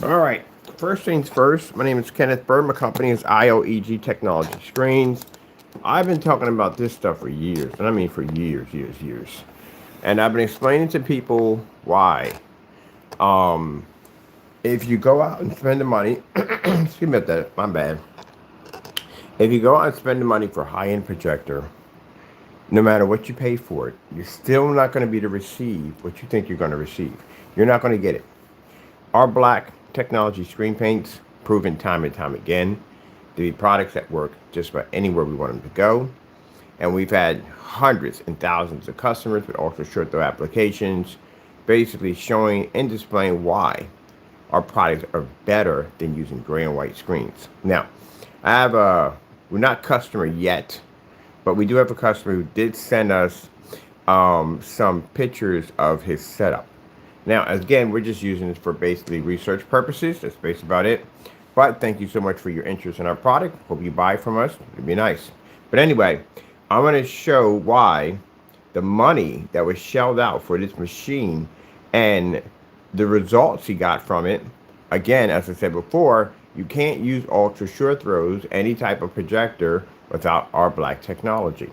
All right. First things first, my name is Kenneth Bird. My company is IOEG Technology Screens. I've been talking about this stuff for years, and I mean for years. And I've been explaining to people why. Um, if you go out and spend the money, excuse me about that, my bad. If you go out and spend the money for high-end projector, no matter what you pay for it, you're still not going to be able to receive what you think you're going to receive. You're not going to get it. Our black technology screen paints, proven time and time again, to be products that work just about anywhere we want them to go. And we've had hundreds and thousands of customers with ultra short throw applications, basically showing and displaying why our products are better than using gray and white screens. Now, we're not customer yet, but we do have a customer who did send us some pictures of his setup. Now, again, we're just using this for basically research purposes. That's basically about it. But thank you so much for your interest in our product. Hope you buy from us. It'd be nice. But anyway, I'm going to show why the money that was shelled out for this machine and the results he got from it. Again, as I said before, you can't use ultra short throws, any type of projector, without our black technology.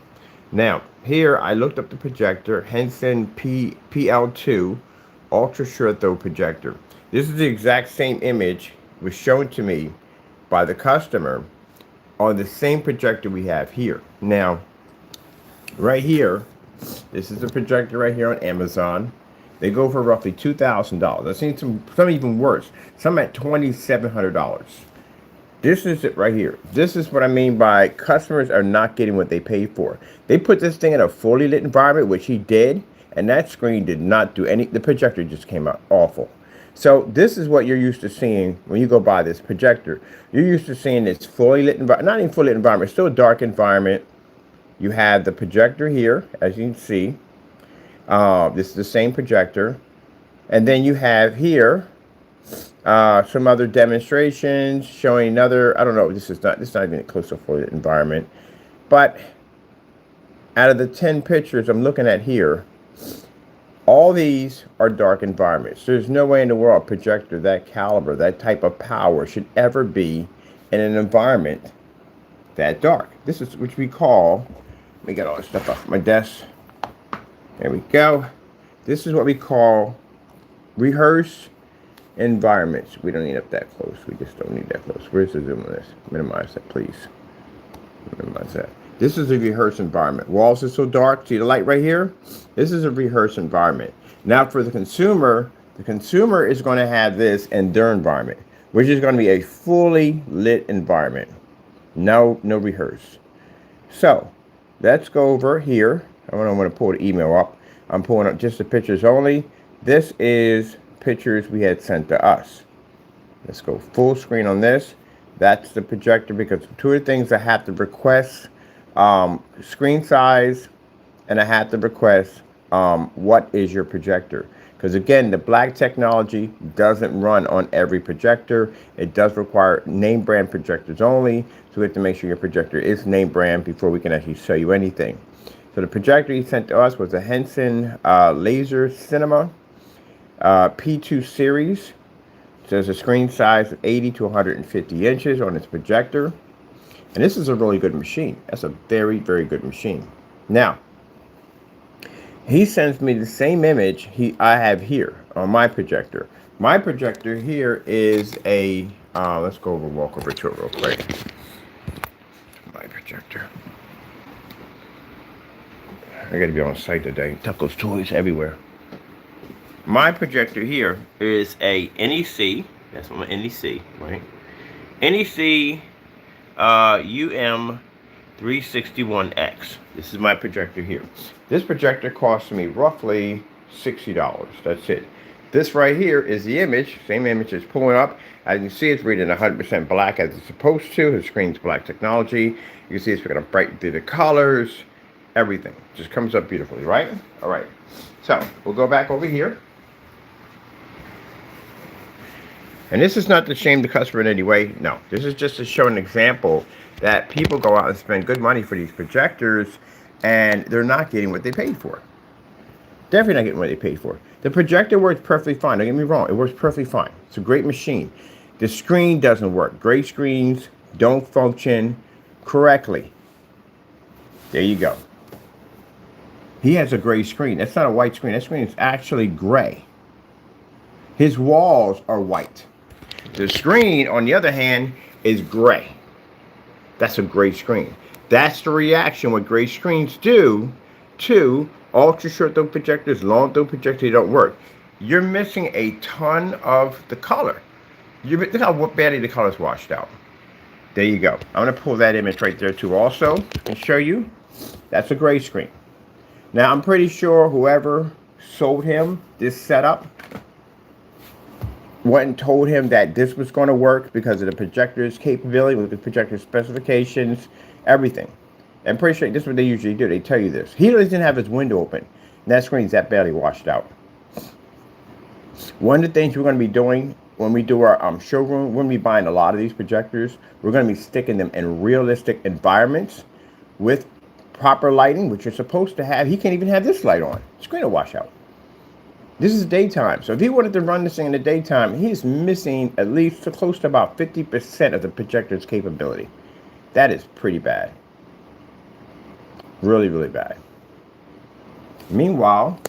Now, here I looked up the projector, Henson PL2 ultra short throw projector. This is the exact same image was shown to me by the customer on the same projector we have here. Now, right here, this is the projector right here on Amazon. They go for roughly $2,000. I've seen some even worse. Some at $2,700. This is it right here. This is what I mean by customers are not getting what they paid for. They put this thing in a fully lit environment, which he did, and that screen did not do any. The projector just came out awful. So this is what you're used to seeing when you go buy this projector. You're used to seeing this fully lit environment, not even fully lit environment, still a dark environment. You have the projector here, as you can see. This is the same projector. And then you have here some other demonstrations showing another, I don't know, this is not even close to a fully lit environment. But out of the 10 pictures I'm looking at here, all these are dark environments. There's no way in the world a projector that caliber, that type of power should ever be in an environment that dark. This is what we call, let me get all this stuff off my desk. There we go. This is what we call rehearse environments. We don't need up that close. We just don't need that close. Where's the zoom on this? Minimize that, please. Minimize that. This is a rehearse environment. Walls are so dark. See the light right here? This is a rehearse environment. Now for the consumer is going to have this in their environment, which is going to be a fully lit environment. No rehearse. So let's go over here. I'm going to pull the email up. I'm pulling up just the pictures only. This is pictures we had sent to us. Let's go full screen on this. That's the projector, because two of the things I have to request, screen size, and I have to request what is your projector. Because again, the black technology doesn't run on every projector. It does require name brand projectors only. So we have to make sure your projector is name brand before we can actually show you anything. So the projector he sent to us was a Henson Laser Cinema P2 series. It says a screen size of 80 to 150 inches on its projector. And this is a really good machine. That's a very, very good machine. Now, he sends me the same image I have here on my projector. My projector here is a, let's go over, walk over to it real quick. My projector. I gotta be on site today. Tucko's toys everywhere. My projector here is a NEC. That's my NEC, right? NEC UM361X. This is my projector here. This projector cost me roughly $60. That's it. This right here is the image. Same image is pulling up. As you can see, it's reading 100% black as it's supposed to. The screen's black technology. You can see it's picking up bright through the colors. Everything just comes up beautifully, right? All right. So we'll go back over here. And this is not to shame the customer in any way. No, this is just to show an example that people go out and spend good money for these projectors and they're not getting what they paid for. Definitely not getting what they paid for. The projector works perfectly fine. Don't get me wrong. It works perfectly fine. It's a great machine. The screen doesn't work. Gray screens don't function correctly. There you go. He has a gray screen. That's not a white screen. That screen is actually gray. His walls are white. The screen, on the other hand, is gray. That's a gray screen. That's the reaction what gray screens do to ultra short throw projectors, long throw projectors. They don't work. You're missing a ton of the color. Look how badly the color's washed out. There you go. I'm going to pull that image right there too also and show you. That's a gray screen. Now, I'm pretty sure whoever sold him this setup went and told him that this was going to work because of the projector's capability, with the projector specifications, everything. I'm pretty sure this is what they usually do. They tell you this. He doesn't have his window open. And that screen's that badly washed out. One of the things we're going to be doing when we do our showroom, we're going to be buying a lot of these projectors. We're going to be sticking them in realistic environments with proper lighting, which you're supposed to have. He can't even have this light on. Screen will wash out. This is daytime. So if he wanted to run this thing in the daytime, he's missing at least close to about 50% of the projector's capability. That is pretty bad. Really, really bad. Meanwhile,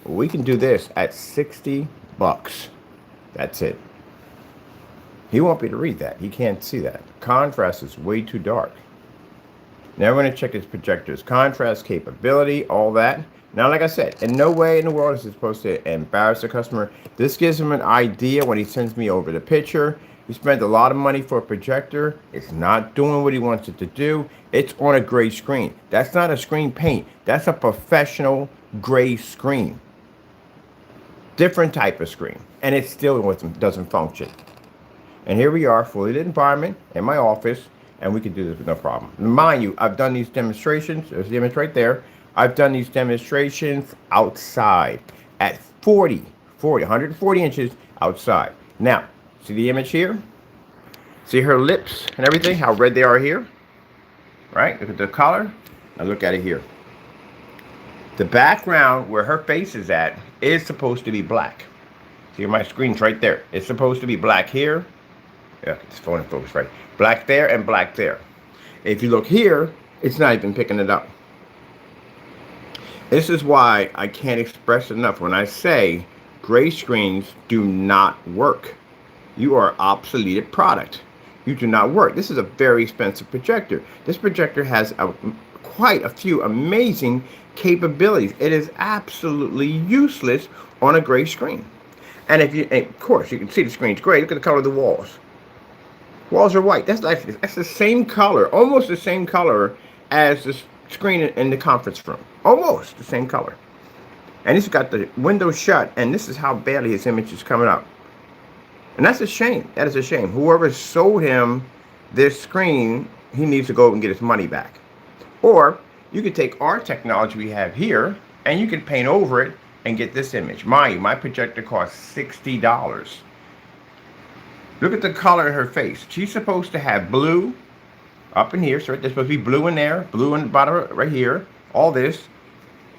we can do this at 60 bucks. That's it. He won't be able to read that. He can't see that. Contrast is way too dark. Now we're going to check his projector's contrast capability, all that. Now, like I said, in no way in the world is it supposed to embarrass the customer. This gives him an idea when he sends me over the picture. He spent a lot of money for a projector. It's not doing what he wants it to do. It's on a gray screen. That's not a screen paint. That's a professional gray screen. Different type of screen. And it still doesn't function. And here we are, fully lit environment in my office. And we can do this with no problem. Mind you, I've done these demonstrations. There's the image right there. I've done these demonstrations outside at 140 inches outside. Now, see the image here? See her lips and everything, how red they are here? Right? Look at the color. Now look at it here. The background where her face is at is supposed to be black. See, my screen's right there. It's supposed to be black here. Yeah, it's phone in focus, right? Black there and black there. If you look here, it's not even picking it up. This is why I can't express enough when I say gray screens do not work. You are obsoleted product. You do not work. This is a very expensive projector. This projector has quite a few amazing capabilities. It is absolutely useless on a gray screen. And of course, you can see the screen's gray. Look at the color of the walls. Walls are white. That's the same color, almost the same color as the screen in the conference room. Almost the same color. And he's got the window shut, and this is how badly his image is coming up. And that's a shame. That is a shame. Whoever sold him this screen, he needs to go and get his money back. Or you could take our technology we have here, and you could paint over it and get this image. Mind you, my projector costs $60. Look at the color of her face. She's supposed to have blue up in here. So there's supposed to be blue in there, blue in the bottom right here. All this.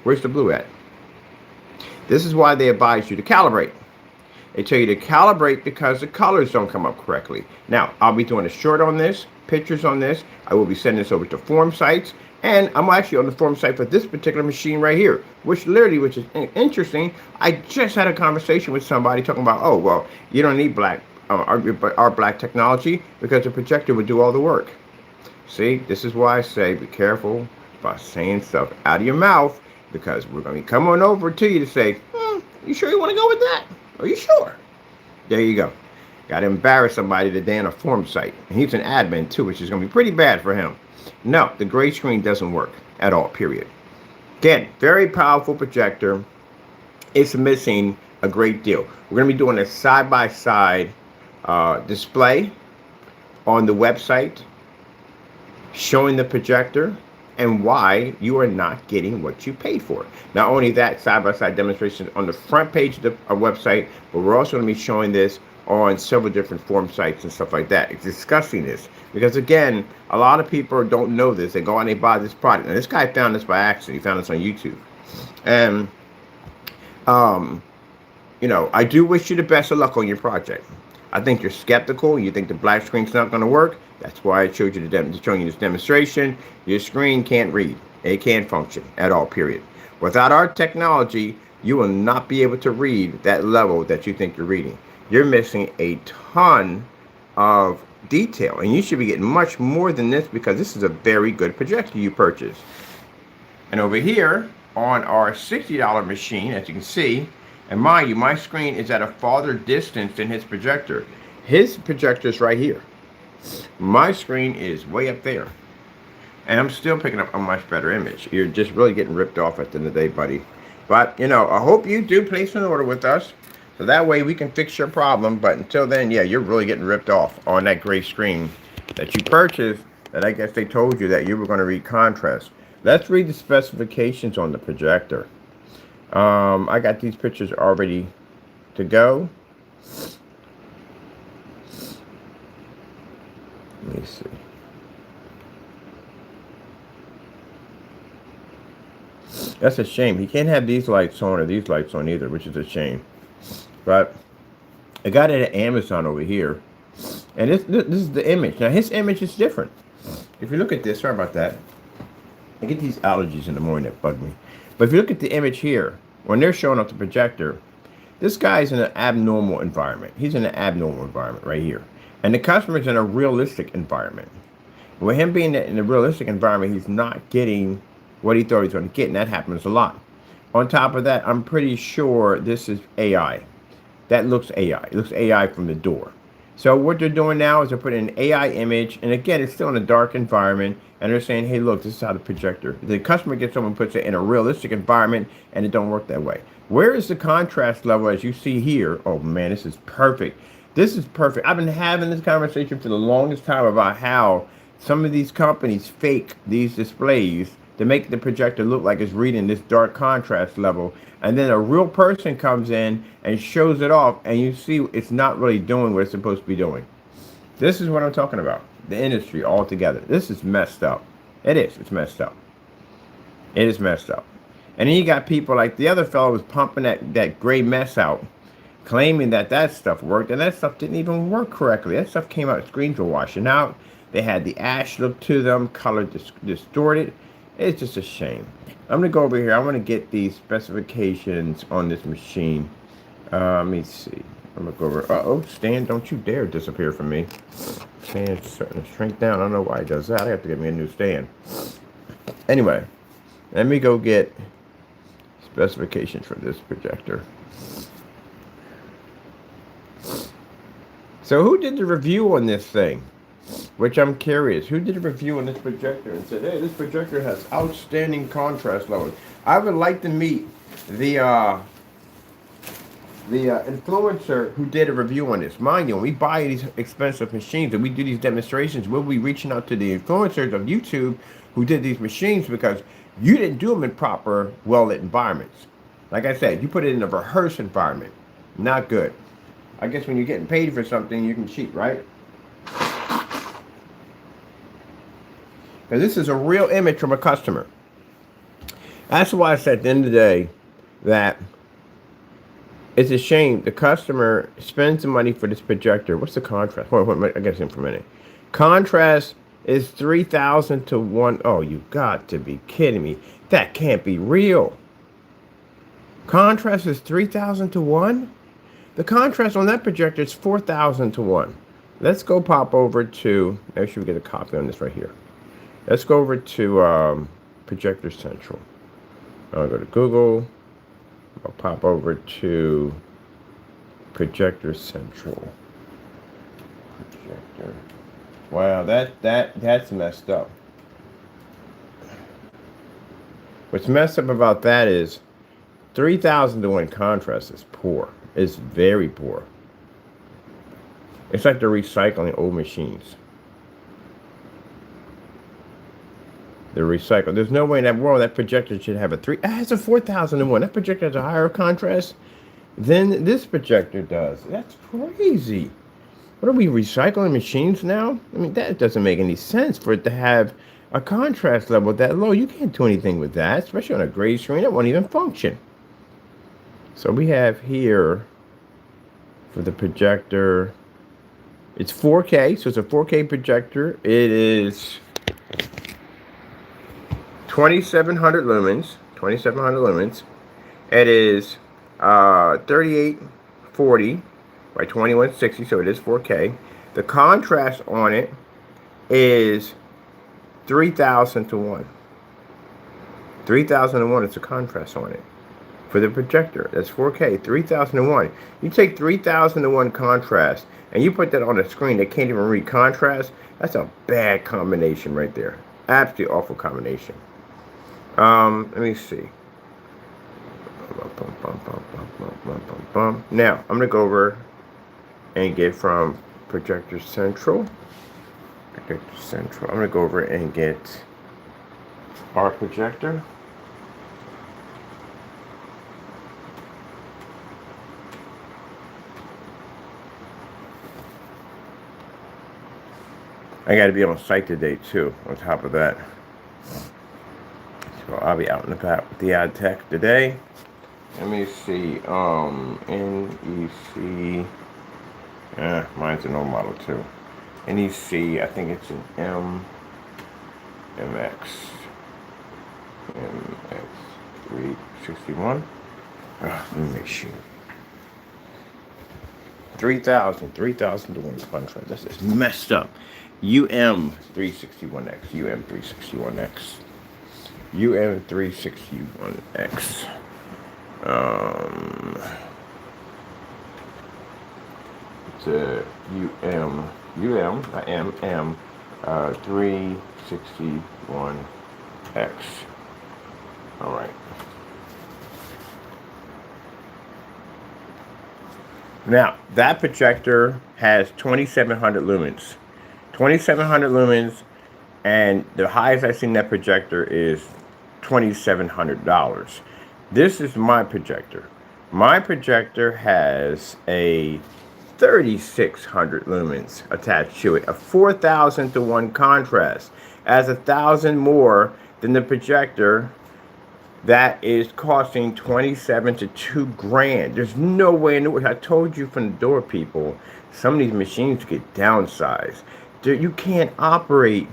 Where's the blue at? This is why they advise you to calibrate. They tell you to calibrate because the colors don't come up correctly. Now, I'll be doing a short on this, pictures on this. I will be sending this over to forum sites. And I'm actually on the forum site for this particular machine right here, which is interesting. I just had a conversation with somebody talking about, oh, well, you don't need our black technology because the projector would do all the work. See, this is why I say be careful about saying stuff out of your mouth, because we're going to be coming over to you to say, you sure you want to go with that? Are you sure? There you go. Got to embarrass somebody today on a forum site. And he's an admin too, which is going to be pretty bad for him. No, the gray screen doesn't work at all, period. Again, very powerful projector. It's missing a great deal. We're going to be doing a side-by-side display on the website showing the projector and why you are not getting what you paid for. Not only that, side-by-side demonstration on the front page of our website, but we're also going to be showing this on several different forum sites and stuff like that. It's discussing this because, again, a lot of people don't know this. They go and they buy this product. And this guy found this by accident. He found this on YouTube. And, I do wish you the best of luck on your project. I think you're skeptical. You think the black screen's not going to work. That's why I showed you showing you this demonstration. Your screen can't read. It can't function at all, period. Without our technology, you will not be able to read that level that you think you're reading. You're missing a ton of detail, and you should be getting much more than this because this is a very good projector you purchased. And over here on our $60 machine, as you can see, and mind you, my screen is at a farther distance than his projector. His projector is right here. My screen is way up there. And I'm still picking up a much better image. You're just really getting ripped off at the end of the day, buddy. But, I hope you do place an order with us. So that way we can fix your problem. But until then, yeah, you're really getting ripped off on that gray screen that you purchased that I guess they told you that you were going to read contrast. Let's read the specifications on the projector. I got these pictures already to go. Let me see. That's a shame. He can't have these lights on or these lights on either, which is a shame. But I got it at Amazon over here. And this is the image. Now, his image is different. If you look at this, sorry about that. I get these allergies in the morning that bug me. But if you look at the image here, when they're showing up the projector, this guy's in an abnormal environment. He's in an abnormal environment right here. And the customer's in a realistic environment. With him being in a realistic environment, he's not getting what he thought he was going to get, and that happens a lot. On top of that, I'm pretty sure this is AI. That looks AI. It looks AI from the door. So what they're doing now is they're putting an AI image, and again, it's still in a dark environment, and they're saying, hey, look, this is how the projector. The customer gets someone puts it in a realistic environment, and it don't work that way. Where is the contrast level as you see here? Oh, man, this is perfect. This is perfect. I've been having this conversation for the longest time about how some of these companies fake these displays to make the projector look like it's reading this dark contrast level. And then a real person comes in and shows it off, and you see it's not really doing what it's supposed to be doing. This is what I'm talking about. The industry altogether. This is messed up. It is. It's messed up. It is messed up. And then you got people like the other fellow was pumping that gray mess out, claiming that stuff worked, and that stuff didn't even work correctly. That stuff came out, screens were washing out. They had the ash look to them, color distorted. It's just a shame. I'm going to go over here. I want to get these specifications on this machine. Let me see. I'm going to go over. Uh-oh, Stan, don't you dare disappear from me. Stan's starting to shrink down. I don't know why he does that. I have to get me a new stand. Anyway, let me go get specifications for this projector. So who did the review on this thing? Which I'm curious. Who did a review on this projector and said, hey, this projector has outstanding contrast levels? I would like to meet the influencer who did a review on this. Mind you, when we buy these expensive machines and we do these demonstrations, we'll be reaching out to the influencers of YouTube who did these machines because you didn't do them in proper, well-lit environments. Like I said, you put it in a rehearsed environment. Not good. I guess when you're getting paid for something, you can cheat, right? Because this is a real image from a customer. That's why I said at the end of the day that it's a shame the customer spends the money for this projector. What's the contrast? Hold on, I got this for a minute. Contrast is 3,000 to 1. Oh, you got to be kidding me. That can't be real. Contrast is 3,000 to 1? The contrast on that projector is 4,000 to 1. Let's go pop over to, make sure we get a copy on this right here. Let's go over to Projector Central. I'll go to Google. I'll pop over to Projector Central. Projector. Wow, that's messed up. What's messed up about that is 3,000 to 1 contrast is poor. It's very poor. It's like they're recycling old machines. They're recycled. There's no way in that world that projector should have a 3. It has a 4,000 to 1. That projector has a higher contrast than this projector does. That's crazy. What are we, recycling machines now? I mean, that doesn't make any sense for it to have a contrast level that low. You can't do anything with that, especially on a gray screen. It won't even function. So we have here for the projector. It's 4K, so it's a 4K projector. It is 2700 lumens. 2700 lumens. It is 3840 by 2160, so it is 4K. The contrast on it is 3000 to 1. 3000 to 1 is the contrast on it for the projector. That's 4K, 3000 to 1. You take 3000 to 1 contrast and you put that on a screen that can't even read contrast. That's a bad combination right there. Absolutely awful combination. Let me see. Now, I'm going to go over and get from Projector Central. Projector Central. I'm going to go over and get our projector. I got to be on site today too, on top of that. So I'll be out and about with the ad tech today. Let me see, NEC, mine's an old model too. NEC, I think it's an MX 361. Let me make sure. 3000 to 1 contrast. That's just messed up. UM361X, UM361X, UM361X. It's a UM361X. All right. Now, that projector has 2700 lumens. 2700 lumens, and the highest I've seen that projector is $2,700. This is my projector. My projector has a 3600 lumens attached to it, a 4000 to 1 contrast, as 1,000 more than the projector that is costing 27 to 2 grand. There's no way in the world. I told you from the door, people, some of these machines get downsized. You can't operate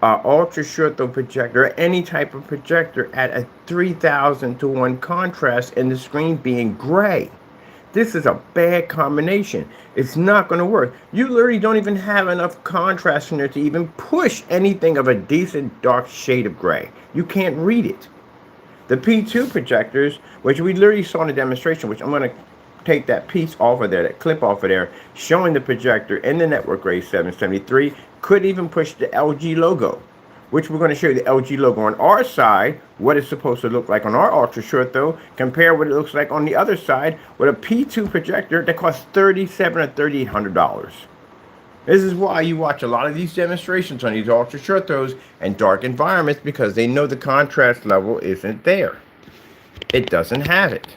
ultra short throw projector or any type of projector at a 3000 to 1 contrast and the screen being gray. This is a bad combination. It's not going to work. You literally don't even have enough contrast in there to even push anything of a decent dark shade of gray. You can't read it. The P2 projectors, which we literally saw in the demonstration, which I'm going to take that piece off of there, that clip off of there, showing the projector in the network grade 773, could even push the LG logo, which we're going to show you the LG logo on our side, what it's supposed to look like on our ultra short though, compare what it looks like on the other side with a P2 projector that costs $3,700 or $3,800. This is why you watch a lot of these demonstrations on these ultra short throws and dark environments, because they know the contrast level isn't there. It doesn't have it.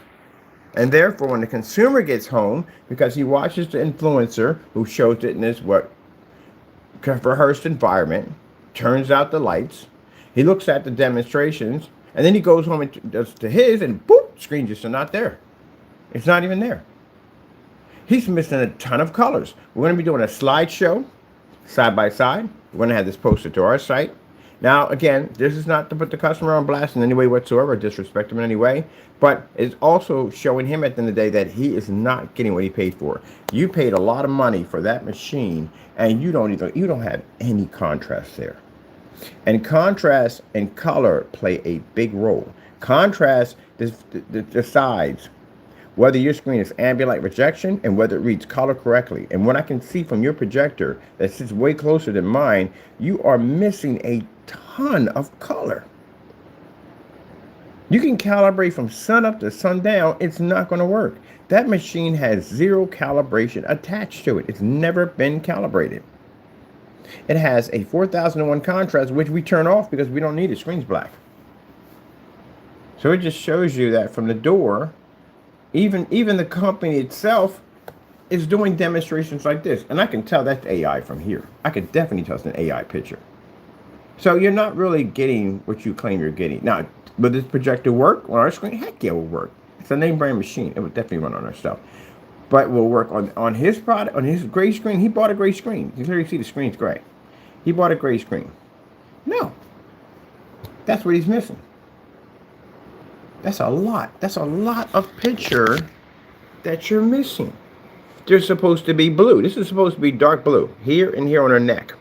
And therefore, when the consumer gets home, because he watches the influencer who shows it in this rehearsed environment, turns out the lights, he looks at the demonstrations, and then he goes home and does to his, and boop, screen just not there. It's not even there. He's missing a ton of colors. We're going to be doing a slideshow, side by side. We're going to have this posted to our site. Now, again, this is not to put the customer on blast in any way whatsoever, or disrespect him in any way, but it's also showing him at the end of the day that he is not getting what he paid for. You paid a lot of money for that machine, and you don't have any contrast there. And contrast and color play a big role. Contrast decides whether your screen is ambient light rejection and whether it reads color correctly. And what I can see from your projector that sits way closer than mine, you are missing a ton of color. You can calibrate from sun up to sundown. It's not going to work. That machine has zero calibration attached to it. It's never been calibrated. It has a 4001 contrast, which we turn off because we don't need it. Screen's black. So it just shows you that from the door, even the company itself is doing demonstrations like this. And I can tell that's AI from here. I could definitely tell it's an AI picture. So you're not really getting what you claim you're getting. Now, will this projector work on our screen? Heck yeah, it will work. It's a name brand machine. It would definitely run on our stuff. but will work on his product, on his gray screen. He bought a gray screen. You can see the screen's gray. He bought a gray screen. No, that's what he's missing. That's a lot. That's a lot of picture that you're missing. They're supposed to be blue. This is supposed to be dark blue here and here on her neck.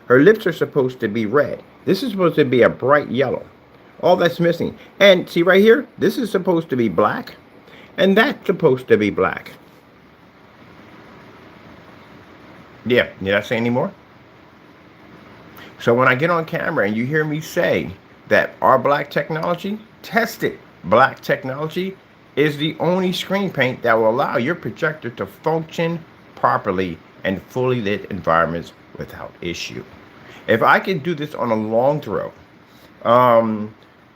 Her lips are supposed to be red. This is supposed to be a bright yellow. All that's missing. And see right here, this is supposed to be black, and that's supposed to be black. Yeah, did I say any more? So when I get on camera and you hear me say that our black technology, tested black technology, is the only screen paint that will allow your projector to function properly in fully lit environments without issue. If I can do this on a long throw,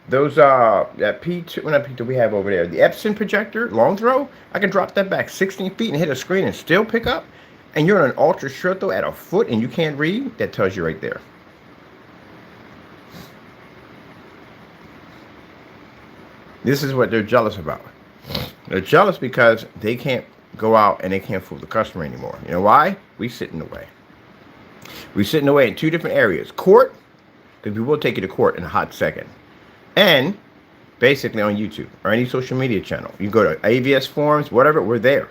those that P2, what P2 we have over there, the Epson projector long throw, I can drop that back 16 feet and hit a screen and still pick up. And you're on an ultra short throw at a foot and you can't read. That tells you right there. This is what they're jealous about. They're jealous because they can't go out and they can't fool the customer anymore. You know why? We sit in the way. We sit in the way in two different areas. Court, because we will take you to court in a hot second. And basically on YouTube or any social media channel. You go to AVS forums, whatever, we're there.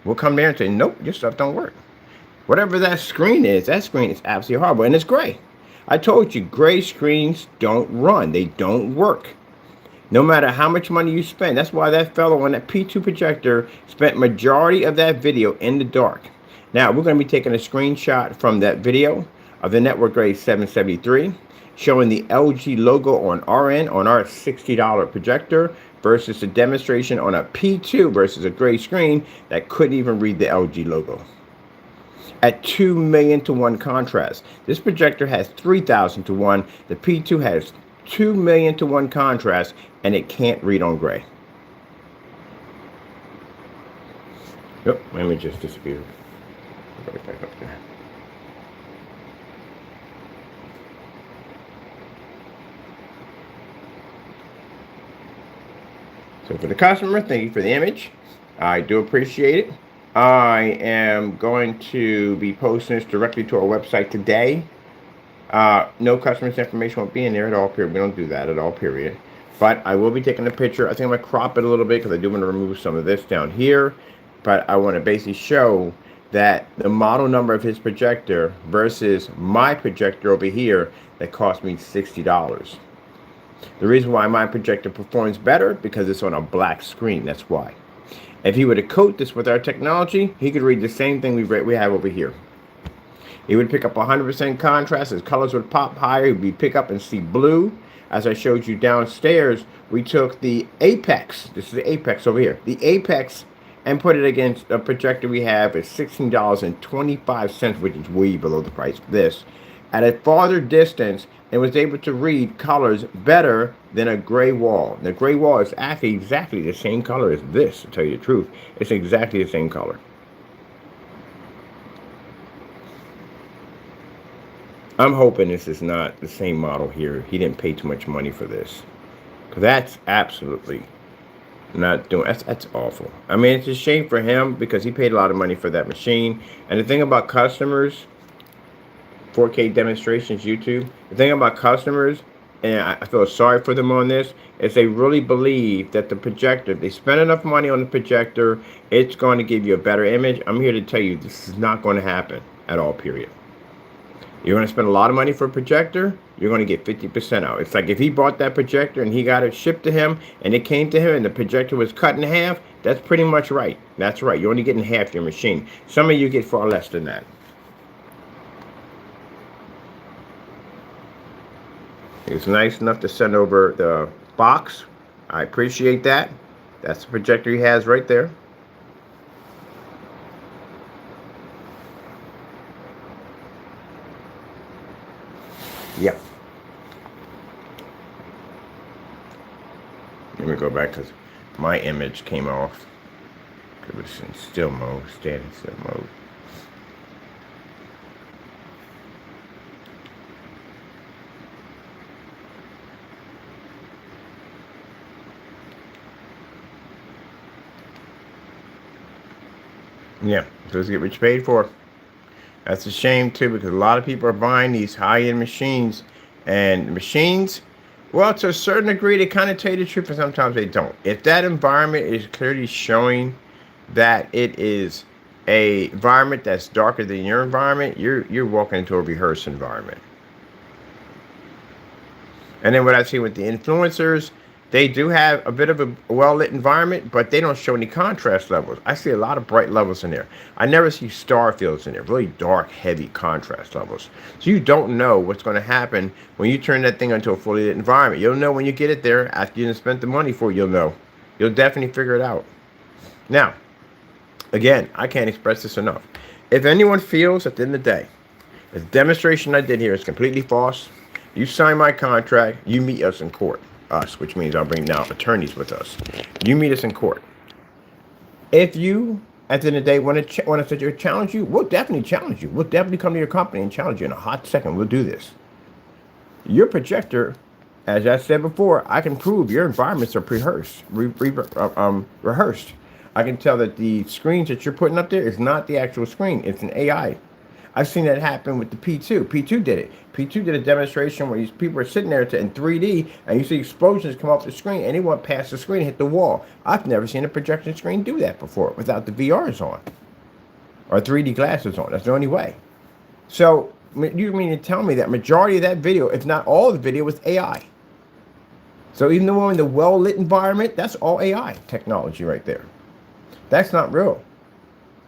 We'll come there and say, nope, your stuff don't work. Whatever that screen is absolutely horrible. And it's gray. I told you, gray screens don't run. They don't work. No matter how much money you spend. That's why that fellow on that P2 projector spent majority of that video in the dark. Now, we're going to be taking a screenshot from that video of the Network Grade 773, showing the LG logo on our end, on our $60 projector, versus a demonstration on a P2 versus a gray screen that couldn't even read the LG logo. At 2 million to 1 contrast. This projector has 3,000 to 1. The P2 has 2 million to 1 contrast, and it can't read on gray. Yep, let me just disappear. Right back up there. So for the customer, thank you for the image. I do appreciate it. I am going to be posting this directly to our website today. No customer's information won't be in there at all, period. We don't do that at all, period. But I will be taking a picture. I think I'm going to crop it a little bit because I do want to remove some of this down here. But I want to basically show that the model number of his projector versus my projector over here that cost me $60. The reason why my projector performs better because it's on a black screen. That's why. If he were to coat this with our technology, he could read the same thing we have over here. He would pick up 100% contrast. His colors would pop higher. He would pick up and see blue. As I showed you downstairs, we took the Apex. This is the Apex over here. The Apex and put it against a projector we have at $16.25, which is way below the price of this. At a farther distance, and was able to read colors better than a gray wall. The gray wall is actually exactly the same color as this, to tell you the truth. It's exactly the same color. I'm hoping this is not the same model here. He didn't pay too much money for this. Because that's absolutely not doing, that's awful. I mean, it's a shame for him because he paid a lot of money for that machine. And the thing about customers, 4K demonstrations, YouTube. The thing about customers, and I feel sorry for them on this, is they really believe that the projector, they spend enough money on the projector, it's going to give you a better image. I'm here to tell you this is not going to happen at all, period. You're going to spend a lot of money for a projector, you're going to get 50% out. It's like if he bought that projector and he got it shipped to him and it came to him and the projector was cut in half, that's pretty much right. That's right. You're only getting half your machine. Some of you get far less than that. It's nice enough to send over the box. I appreciate that. That's the projector he has right there. Yep. Let me go back because my image came off. It was in still mode, standing still mode. Yeah, just get what you paid for. That's a shame too, because a lot of people are buying these high-end machines, and the machines, well, to a certain degree, they kind of tell you the truth, and sometimes they don't. If that environment is clearly showing that it is a environment that's darker than your environment, you're walking into a rehearsed environment. And then what I see with the influencers, they do have a bit of a well lit environment, but they don't show any contrast levels. I see a lot of bright levels in there. I never see star fields in there, really dark, heavy contrast levels. So you don't know what's going to happen when you turn that thing into a fully lit environment. You'll know when you get it there after you spent the money for it. You'll know. You'll definitely figure it out. Now, again, I can't express this enough. If anyone feels at the end of the day, the demonstration I did here is completely false, you sign my contract, you meet us in court. Us, which means I'll bring now attorneys with us. You meet us in court. If you, at the end of the day, want to challenge you, we'll definitely challenge you. We'll definitely come to your company and challenge you in a hot second. We'll do this. Your projector, as I said before, I can prove your environments are rehearsed. I can tell that the screens that you're putting up there is not the actual screen. It's an AI. I've seen that happen with the P2. P2 did it. P2 did a demonstration where these people are sitting there in 3D, and you see explosions come off the screen, and they went past the screen and hit the wall. I've never seen a projection screen do that before without the VRs on or 3D glasses on. That's the only way. So you mean to tell me that majority of that video, if not all of the video, was AI? So even though we're in the well-lit environment, that's all AI technology right there. That's not real.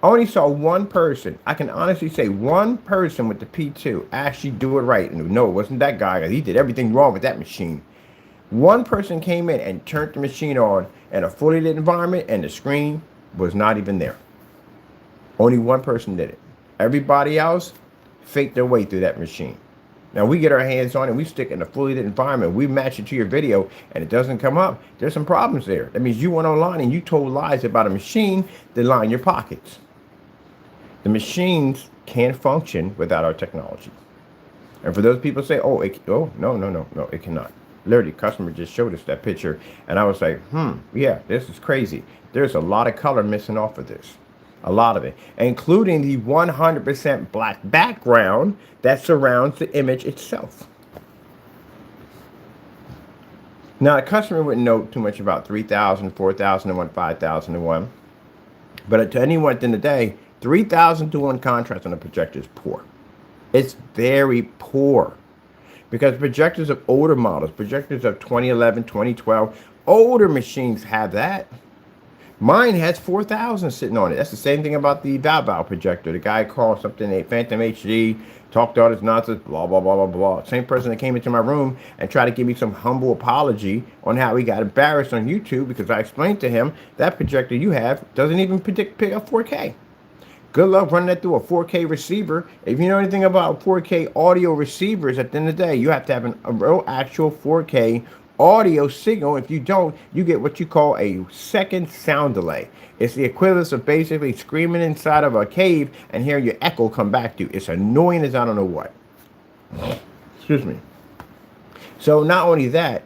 I only saw one person. I can honestly say one person with the P2 actually do it right. And no, it wasn't that guy. He did everything wrong with that machine. One person came in and turned the machine on in a fully lit environment, and the screen was not even there. Only one person did it. Everybody else faked their way through that machine. Now we get our hands on it, we stick in a fully lit environment, we match it to your video, and it doesn't come up. There's some problems there. That means you went online and you told lies about a machine that line your pockets. The machines can't function without our technology. And for those people say, no, it cannot. Literally, customer just showed us that picture, and I was like, yeah, this is crazy. There's a lot of color missing off of this. A lot of it, including the 100% black background that surrounds the image itself. Now, the customer wouldn't know too much about 3,000, 4,001, 5,001. But to anyone at the end of the day, 3,000 to 1 contrast on a projector is poor. It's very poor. Because projectors of older models, projectors of 2011, 2012, older machines have that. Mine has 4,000 sitting on it. That's the same thing about the Valve projector. The guy called something a Phantom HD, talked all this nonsense, blah, blah, blah, blah, blah. Same person that came into my room and tried to give me some humble apology on how he got embarrassed on YouTube because I explained to him that projector you have doesn't even pick up 4K. Good luck running that through a 4K receiver. If you know anything about 4K audio receivers, at the end of the day, you have to have a real actual 4K audio signal. If you don't, you get what you call a second sound delay. It's the equivalent of basically screaming inside of a cave and hearing your echo come back to you. It's annoying as I don't know what. Excuse me. So not only that,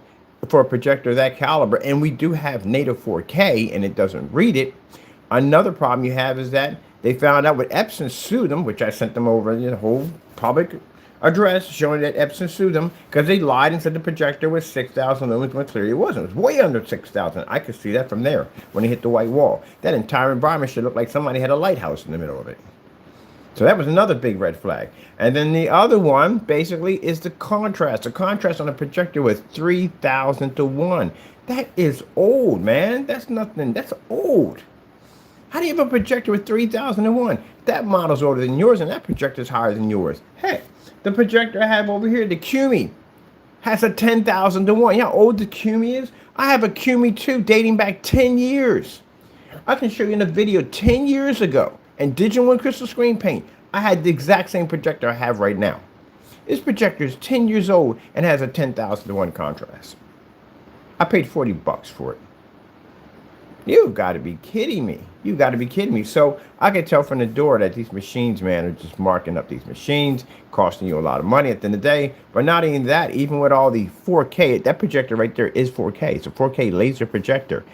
for a projector of that caliber, and we do have native 4K and it doesn't read it, another problem you have is that they found out with Epson sued them, which I sent them over the whole public address showing that Epson sued them because they lied and said the projector was 6,000 lumens when clearly it wasn't. It was way under 6,000. I could see that from there when it hit the white wall. That entire environment should look like somebody had a lighthouse in the middle of it. So that was another big red flag. And then the other one basically is the contrast. The contrast on the projector was 3,000 to 1. That is old, man. That's nothing. That's old. How do you have a projector with 3,000 to 1? That model's older than yours, and that projector's higher than yours. Heck, the projector I have over here, the Cumi, has a 10,000 to 1. You know how old the Cumi is? I have a Cumi 2 dating back 10 years. I can show you in a video 10 years ago. And Digital One Crystal Screen Paint, I had the exact same projector I have right now. This projector is 10 years old and has a 10,000 to 1 contrast. I paid $40 for it. You've got to be kidding me. You've got to be kidding me. So I can tell from the door that these machines, man, are just marking up these machines, costing you a lot of money at the end of the day. But not even that, even with all the 4K, that projector right there is 4K. It's a 4K laser projector.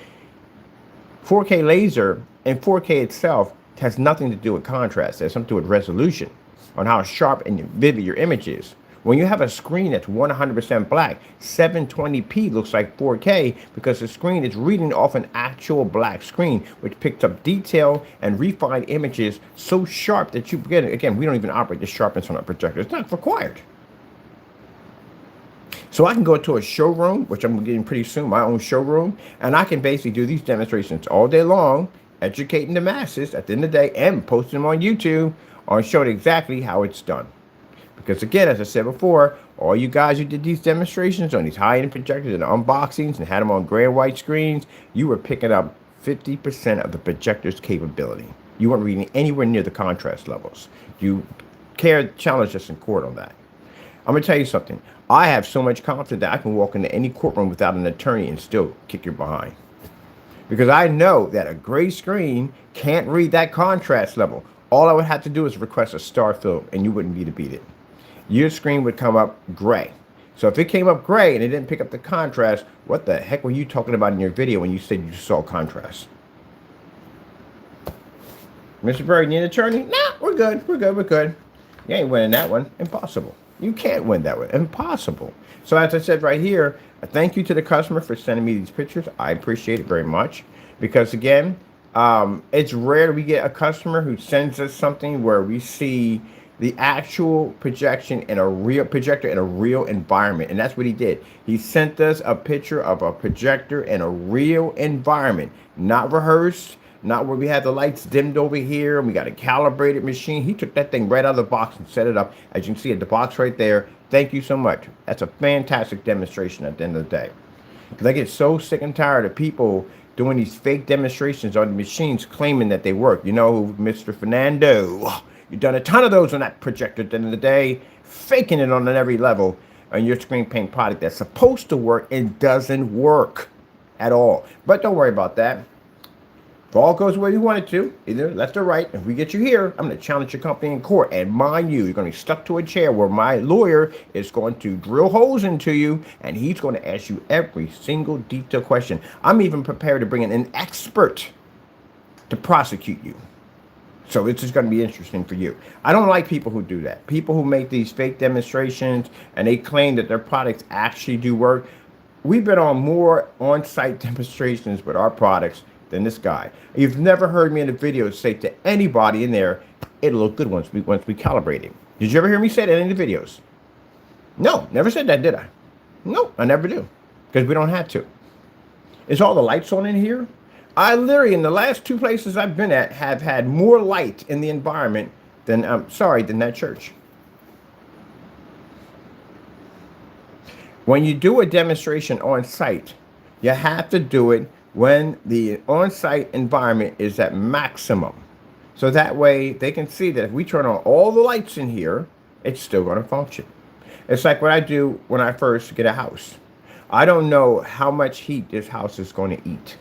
4K laser and 4K itself It has nothing to do with contrast. It has something to do with resolution, on how sharp and vivid your image is. When you have a screen that's 100% black, 720p looks like 4K because the screen is reading off an actual black screen, which picks up detail and refined images so sharp that you get it. Again, we don't even operate the sharpness on our projector. It's not required. So I can go to a showroom, which I'm getting pretty soon, my own showroom, and I can basically do these demonstrations all day long, educating the masses at the end of the day and posting them on YouTube on showing exactly how it's done. Because again, as I said before, all you guys who did these demonstrations on these high-end projectors and unboxings and had them on gray and white screens, you were picking up 50% of the projector's capability. You weren't reading anywhere near the contrast levels. You challenged us in court on that. I'm going to tell you something. I have so much confidence that I can walk into any courtroom without an attorney and still kick your behind. Because I know that a gray screen can't read that contrast level. All I would have to do is request a star film and you wouldn't be to beat it. Your screen would come up gray. So if it came up gray and it didn't pick up the contrast, what the heck were you talking about in your video when you said you saw contrast? Mr. Bird, you need an attorney? Nah, we're good. We're good. We're good. You ain't winning that one. Impossible. You can't win that one. Impossible. So as I said right here, a thank you to the customer for sending me these pictures. I appreciate it very much. Because again, it's rare we get a customer who sends us something where we see the actual projection in a real projector in a real environment. And that's what he did. He sent us a picture of a projector in a real environment, not rehearsed, not where we had the lights dimmed over here and we got a calibrated machine. He took that thing right out of the box and set it up. As you can see at the box right there. Thank you so much. That's a fantastic demonstration at the end of the day. Because I get so sick and tired of people doing these fake demonstrations on the machines claiming that they work. You know, Mr. Fernando, you've done a ton of those on that projector at the end of the day, faking it on every level on your screen paint product that's supposed to work and doesn't work at all. But don't worry about that. If all goes the way you want it to, either left or right, if we get you here, I'm going to challenge your company in court. And mind you, you're going to be stuck to a chair where my lawyer is going to drill holes into you, and he's going to ask you every single detailed question. I'm even prepared to bring in an expert to prosecute you. So it's just going to be interesting for you. I don't like people who do that. People who make these fake demonstrations and they claim that their products actually do work. We've been on more on-site demonstrations with our products than this guy. You've never heard me in a video say to anybody in there, it'll look good once we calibrate it. Did you ever hear me say that in the videos? No, never said that, did I? No, I never do. Because we don't have to. Is all the lights on in here? I literally, in the last two places I've been at, have had more light in the environment than, than that church. When you do a demonstration on site, you have to do it when the on-site environment is at maximum. So that way they can see that if we turn on all the lights in here, it's still going to function. It's like what I do when I first get a house. I don't know how much heat this house is going to eat.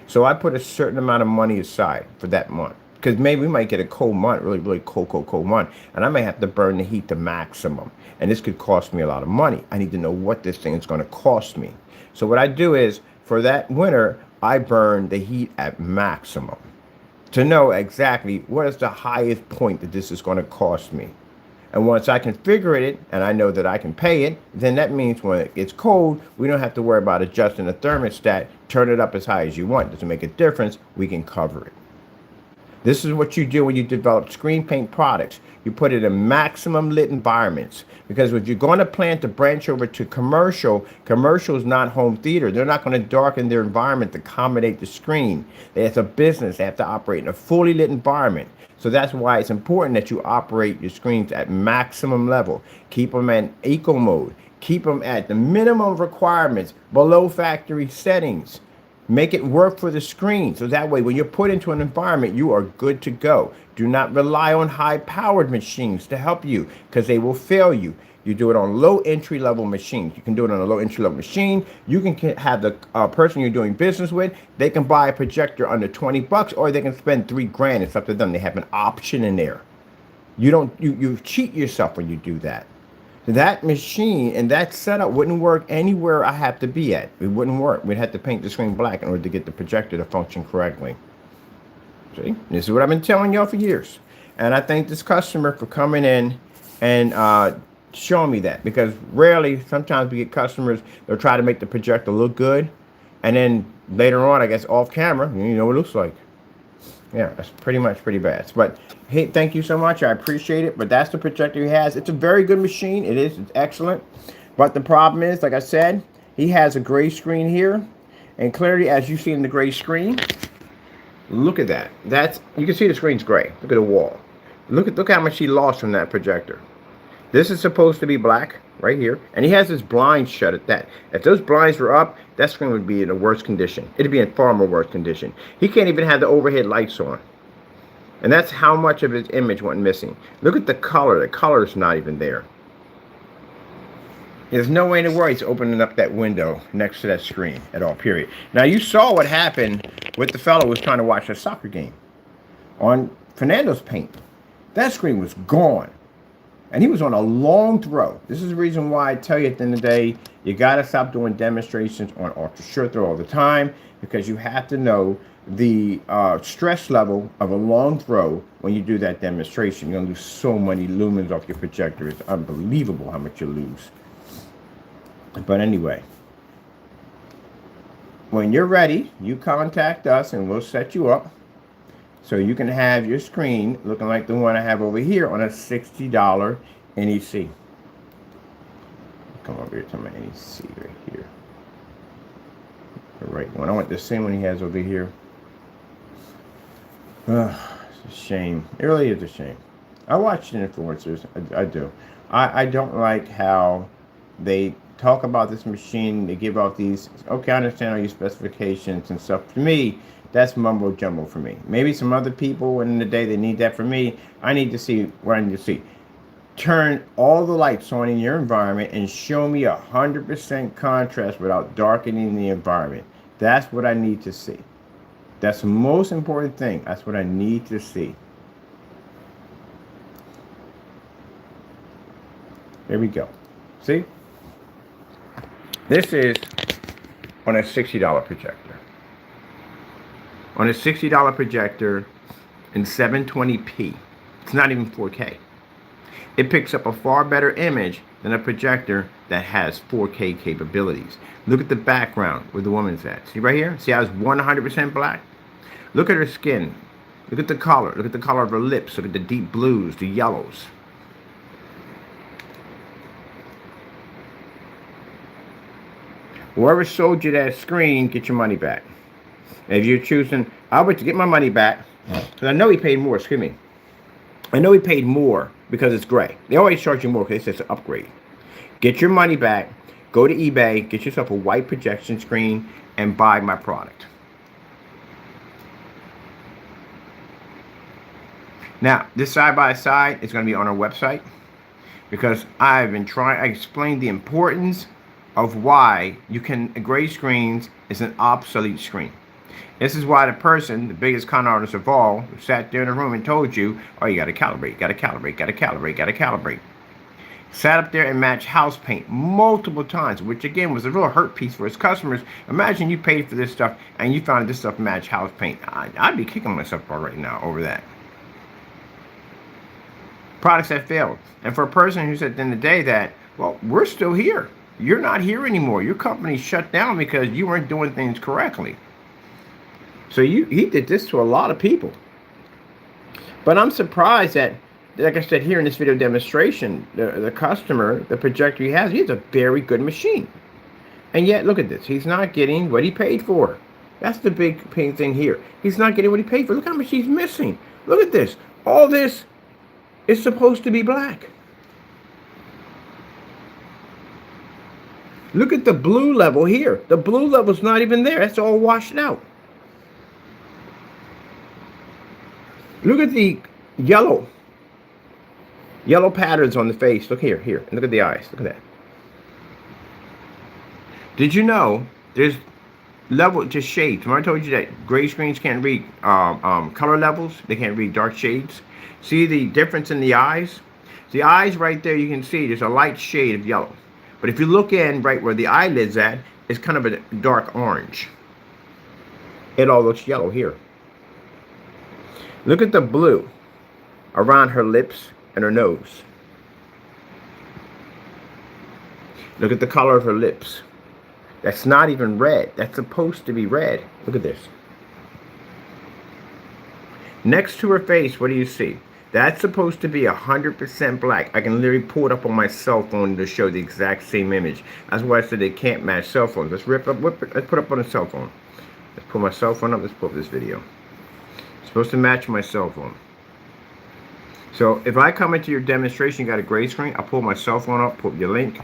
So I put a certain amount of money aside for that month. Because maybe we might get a cold month, really cold month. And I may have to burn the heat to maximum. And this could cost me a lot of money. I need to know what this thing is going to cost me. So what I do is, for that winter, I burn the heat at maximum to know exactly what is the highest point that this is going to cost me. And once I configure it and I know that I can pay it, then that means when it gets cold, we don't have to worry about adjusting the thermostat, turn it up as high as you want. It doesn't make a difference. We can cover it. This is what you do when you develop screen paint products. You put it in maximum lit environments. Because if you're going to plan to branch over to commercial is not home theater. They're not going to darken their environment to accommodate the screen. It's a business. They have to operate in a fully lit environment. So that's why it's important that you operate your screens at maximum level. Keep them in eco mode. Keep them at the minimum requirements, below factory settings. Make it work for the screen. So that way, when you're put into an environment, you are good to go. Do not rely on high-powered machines to help you because they will fail you. You do it on low entry-level machines. You can do it on a low entry-level machine. You can have the person you're doing business with, they can buy a projector under 20 bucks or they can spend $3,000. It's up to them. They have an option in there. You cheat yourself when you do that. That machine and that setup wouldn't work anywhere I have to be at. It wouldn't work. We'd have to paint the screen black in order to get the projector to function correctly. See, this is what I've been telling y'all for years. And I thank this customer for coming in and showing me that, because rarely, sometimes we get customers, they'll try to make the projector look good. And then later on, I guess off camera, you know what it looks like. Yeah, that's pretty bad. But hey, thank you so much. I appreciate it. But that's the projector he has. It's a very good machine. It is. It's excellent. But the problem is, like I said, he has a gray screen here. And clearly, as you see in the gray screen, look at that. You can see the screen's gray. Look at the wall. Look how much he lost from that projector. This is supposed to be black right here. And he has his blinds shut at that. If those blinds were up, that screen would be in a worse condition. It'd be in far more worse condition. He can't even have the overhead lights on. And that's how much of his image went missing. Look at the color. The color's not even there. There's no way in the world he's opening up that window next to that screen at all, period. Now, you saw what happened with the fellow who was trying to watch a soccer game on Fernando's paint. That screen was gone. And he was on a long throw. This is the reason why I tell you at the end of the day, you got to stop doing demonstrations on ultra short throw all the time, because you have to know the stress level of a long throw when you do that demonstration. You're going to lose so many lumens off your projector. It's unbelievable how much you lose. But anyway, when you're ready, you contact us and we'll set you up so you can have your screen looking like the one I have over here on a $60 NEC. Come over here to my NEC right here. The right one. I want the same one he has over here. It's a shame. It really is a shame. I watch the influencers. I do. I don't like how they talk about this machine. They give out these, okay, I understand all your specifications and stuff. To me, that's mumbo jumbo for me. Maybe some other people in the day, they need that. For me, I need to see what I need to see. Turn all the lights on in your environment and show me 100% contrast without darkening the environment. That's what I need to see. That's the most important thing. That's what I need to see. There we go. See? This is on a $60 projector. On a $60 projector in 720p. It's not even 4K. It picks up a far better image than a projector that has 4K capabilities. Look at the background where the woman's at. See right here? See how it's 100% black? Look at her skin. Look at the color. Look at the color of her lips. Look at the deep blues, the yellows. Whoever sold you that screen, get your money back. And if you're choosing, I would get my money back, because I know he paid more, excuse me. I know he paid more because it's gray. They always charge you more because it's an upgrade. Get your money back, go to eBay, get yourself a white projection screen, and buy my product. Now, this side-by-side is going to be on our website, because I've been trying, I explained the importance of why gray screens is an obsolete screen. This is why the person, the biggest con artist of all, who sat there in the room and told you, oh, you got to calibrate, got to calibrate, got to calibrate, got to calibrate. Sat up there and matched house paint multiple times, which again was a real hurt piece for his customers. Imagine you paid for this stuff and you found this stuff matched house paint. I'd be kicking myself right now over that. Products that failed. And for a person who said at the end of the day that, well, we're still here. You're not here anymore. Your company shut down because you weren't doing things correctly. So he did this to a lot of people. But I'm surprised that, like I said here in this video demonstration, the customer, the projector he has a very good machine. And yet, look at this. He's not getting what he paid for. That's the big thing here. He's not getting what he paid for. Look how much he's missing. Look at this. All this is supposed to be black. Look at the blue level here. The blue level's not even there. That's all washed out. Look at the yellow patterns on the face. Look here, and look at the eyes. Look at that. Did you know there's level to shades? Remember I told you that gray screens can't read color levels. They can't read dark shades. See the difference in the eyes? The eyes right there, you can see there's a light shade of yellow. But if you look in right where the eyelid's at, it's kind of a dark orange. It all looks yellow here. Look at the blue around her lips and her nose. Look at the color of her lips. That's not even red. That's supposed to be red. Look at this. Next to her face, what do you see? That's supposed to be 100% black. I can literally pull it up on my cell phone to show the exact same image. That's why I said they can't match cell phones. Let's whip it. Let's put it up on a cell phone. Let's pull my cell phone up. Let's pull up this video. It's supposed to match my cell phone. So if I come into your demonstration, you got a gray screen, I'll pull my cell phone up, pull up your link,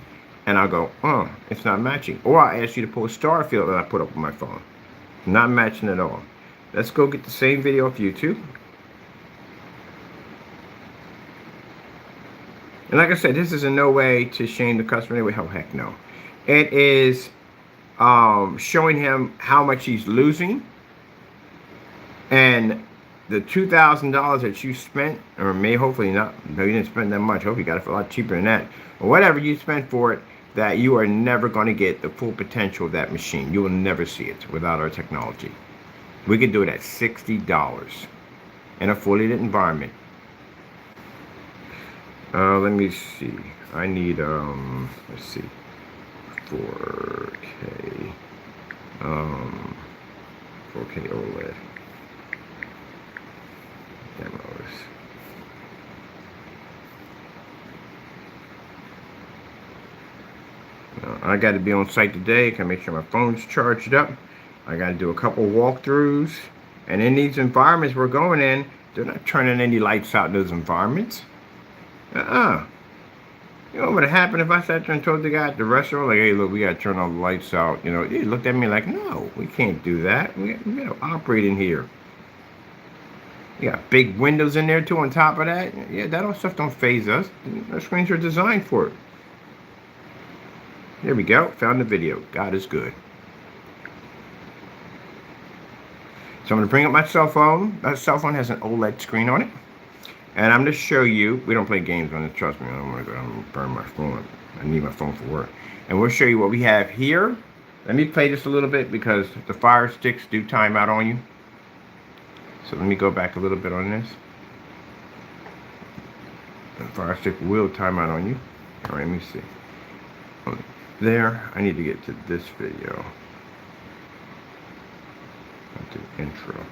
and I'll go, oh, it's not matching. Or I'll ask you to pull a star field that I put up on my phone. Not matching at all. Let's go get the same video off YouTube. And like I said, this is in no way to shame the customer anyway. Oh, heck no. It is showing him how much he's losing. And the $2,000 that you spent, or hopefully not, no, you didn't spend that much. Hope you got it for a lot cheaper than that. Or whatever you spent for it, that you are never going to get the full potential of that machine. You will never see it without our technology. We could do it at $60 in a fully lit environment. Let me see. I need, let's see, 4K, 4K OLED. Demos. I got to be on site today. Can make sure my phone's charged up. I got to do a couple walkthroughs. And in these environments we're going in, they're not turning any lights out in those environments. You know what would have happened if I sat there and told the guy at the restaurant, like, hey, look, we got to turn all the lights out. You know, he looked at me like, no, we can't do that. We got to operate in here. You got big windows in there, too, on top of that. Yeah, that all stuff don't phase us. Our screens are designed for it. There we go. Found the video. God is good. So I'm going to bring up my cell phone. That cell phone has an OLED screen on it. And I'm going to show you. We don't play games on it. Trust me. I don't want to go burn my phone. I need my phone for work. And we'll show you what we have here. Let me play this a little bit because the Fire Sticks do time out on you. So let me go back a little bit on this. The Fire Stick will time out on you. All right, let me see. There, I need to get to this video. The intro.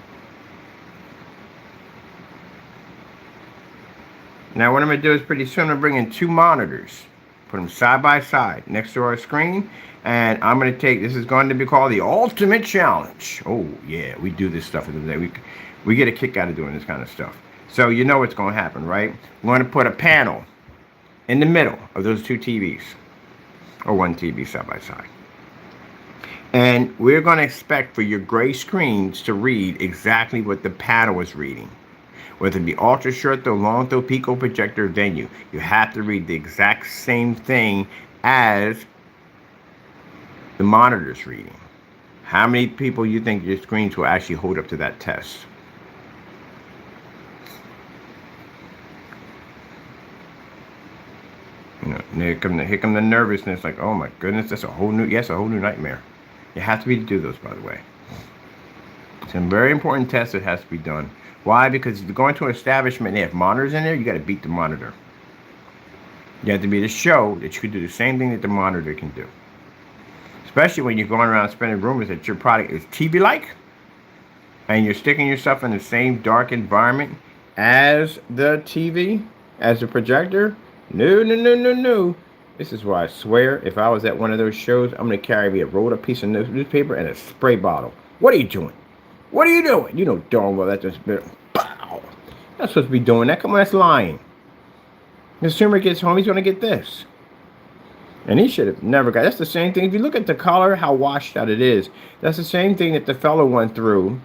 Now what I'm going to do is pretty soon I'm going to bring in two monitors. Put them side by side next to our screen. And I'm going to take, this is going to be called the Ultimate Challenge. Oh yeah, we do this stuff in the day. We get a kick out of doing this kind of stuff. So you know what's going to happen, right? We're going to put a panel in the middle of those two TVs. Or one TV side by side. And we're going to expect for your gray screens to read exactly what the panel is reading. Whether it be ultra short throw, long throw, pico projector, venue. You have to read the exact same thing as the monitor's reading. How many people you think your screens will actually hold up to that test? You know, here come the nervousness, like, oh my goodness, that's a whole new nightmare. You have to be to do those, by the way. It's a very important test that has to be done. Why? Because if you're going to an establishment and they have monitors in there, you got to beat the monitor. You have to be to show that you can do the same thing that the monitor can do. Especially when you're going around spreading rumors that your product is TV-like, and you're sticking yourself in the same dark environment as the TV, as the projector. No, no, no, no, no. This is why I swear, if I was at one of those shows, I'm going to carry me a rolled up piece of newspaper and a spray bottle. What are you doing? What are you doing? You know darn well that's just pow. Not supposed to be doing that. Come on, that's lying. The consumer gets home, he's going to get this. And he should have never got. That's the same thing. If you look at the color, how washed out it is. That's the same thing that the fellow went through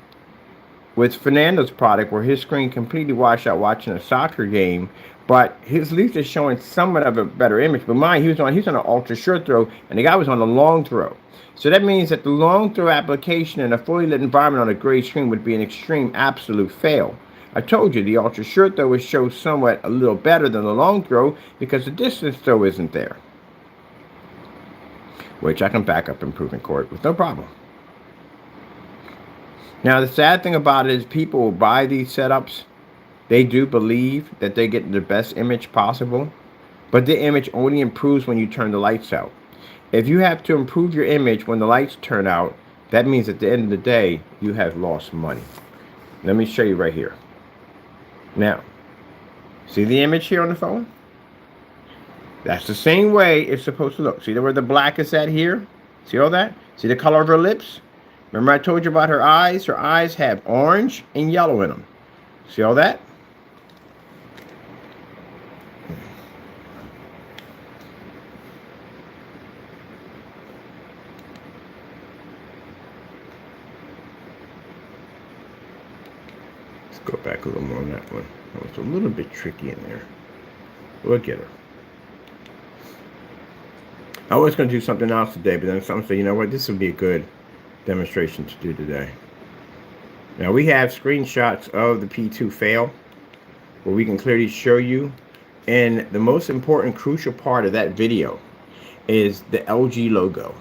with Fernando's product, where his screen completely washed out watching a soccer game. But his leaf is showing somewhat of a better image. But mine, he was on an ultra short throw, and the guy was on a long throw. So that means that the long throw application in a fully lit environment on a gray screen would be an extreme absolute fail. I told you the ultra short throw would show somewhat a little better than the long throw because the distance throw isn't there. Which I can back up and prove in court with no problem. Now the sad thing about it is people will buy these setups They do believe that they get the best image possible, but the image only improves when you turn the lights out. If you have to improve your image when the lights turn out, that means at the end of the day, you have lost money. Let me show you right here. Now, see the image here on the phone? That's the same way it's supposed to look. See where the black is at here? See all that? See the color of her lips? Remember I told you about her eyes? Her eyes have orange and yellow in them. See all that? Let's go back a little more on that one. That was a little bit tricky in there. Look at her. I was going to do something else today, but then someone said, you know what, this would be a good demonstration to do today. Now we have screenshots of the P2 fail where we can clearly show you, and the most important crucial part of that video is the LG logo.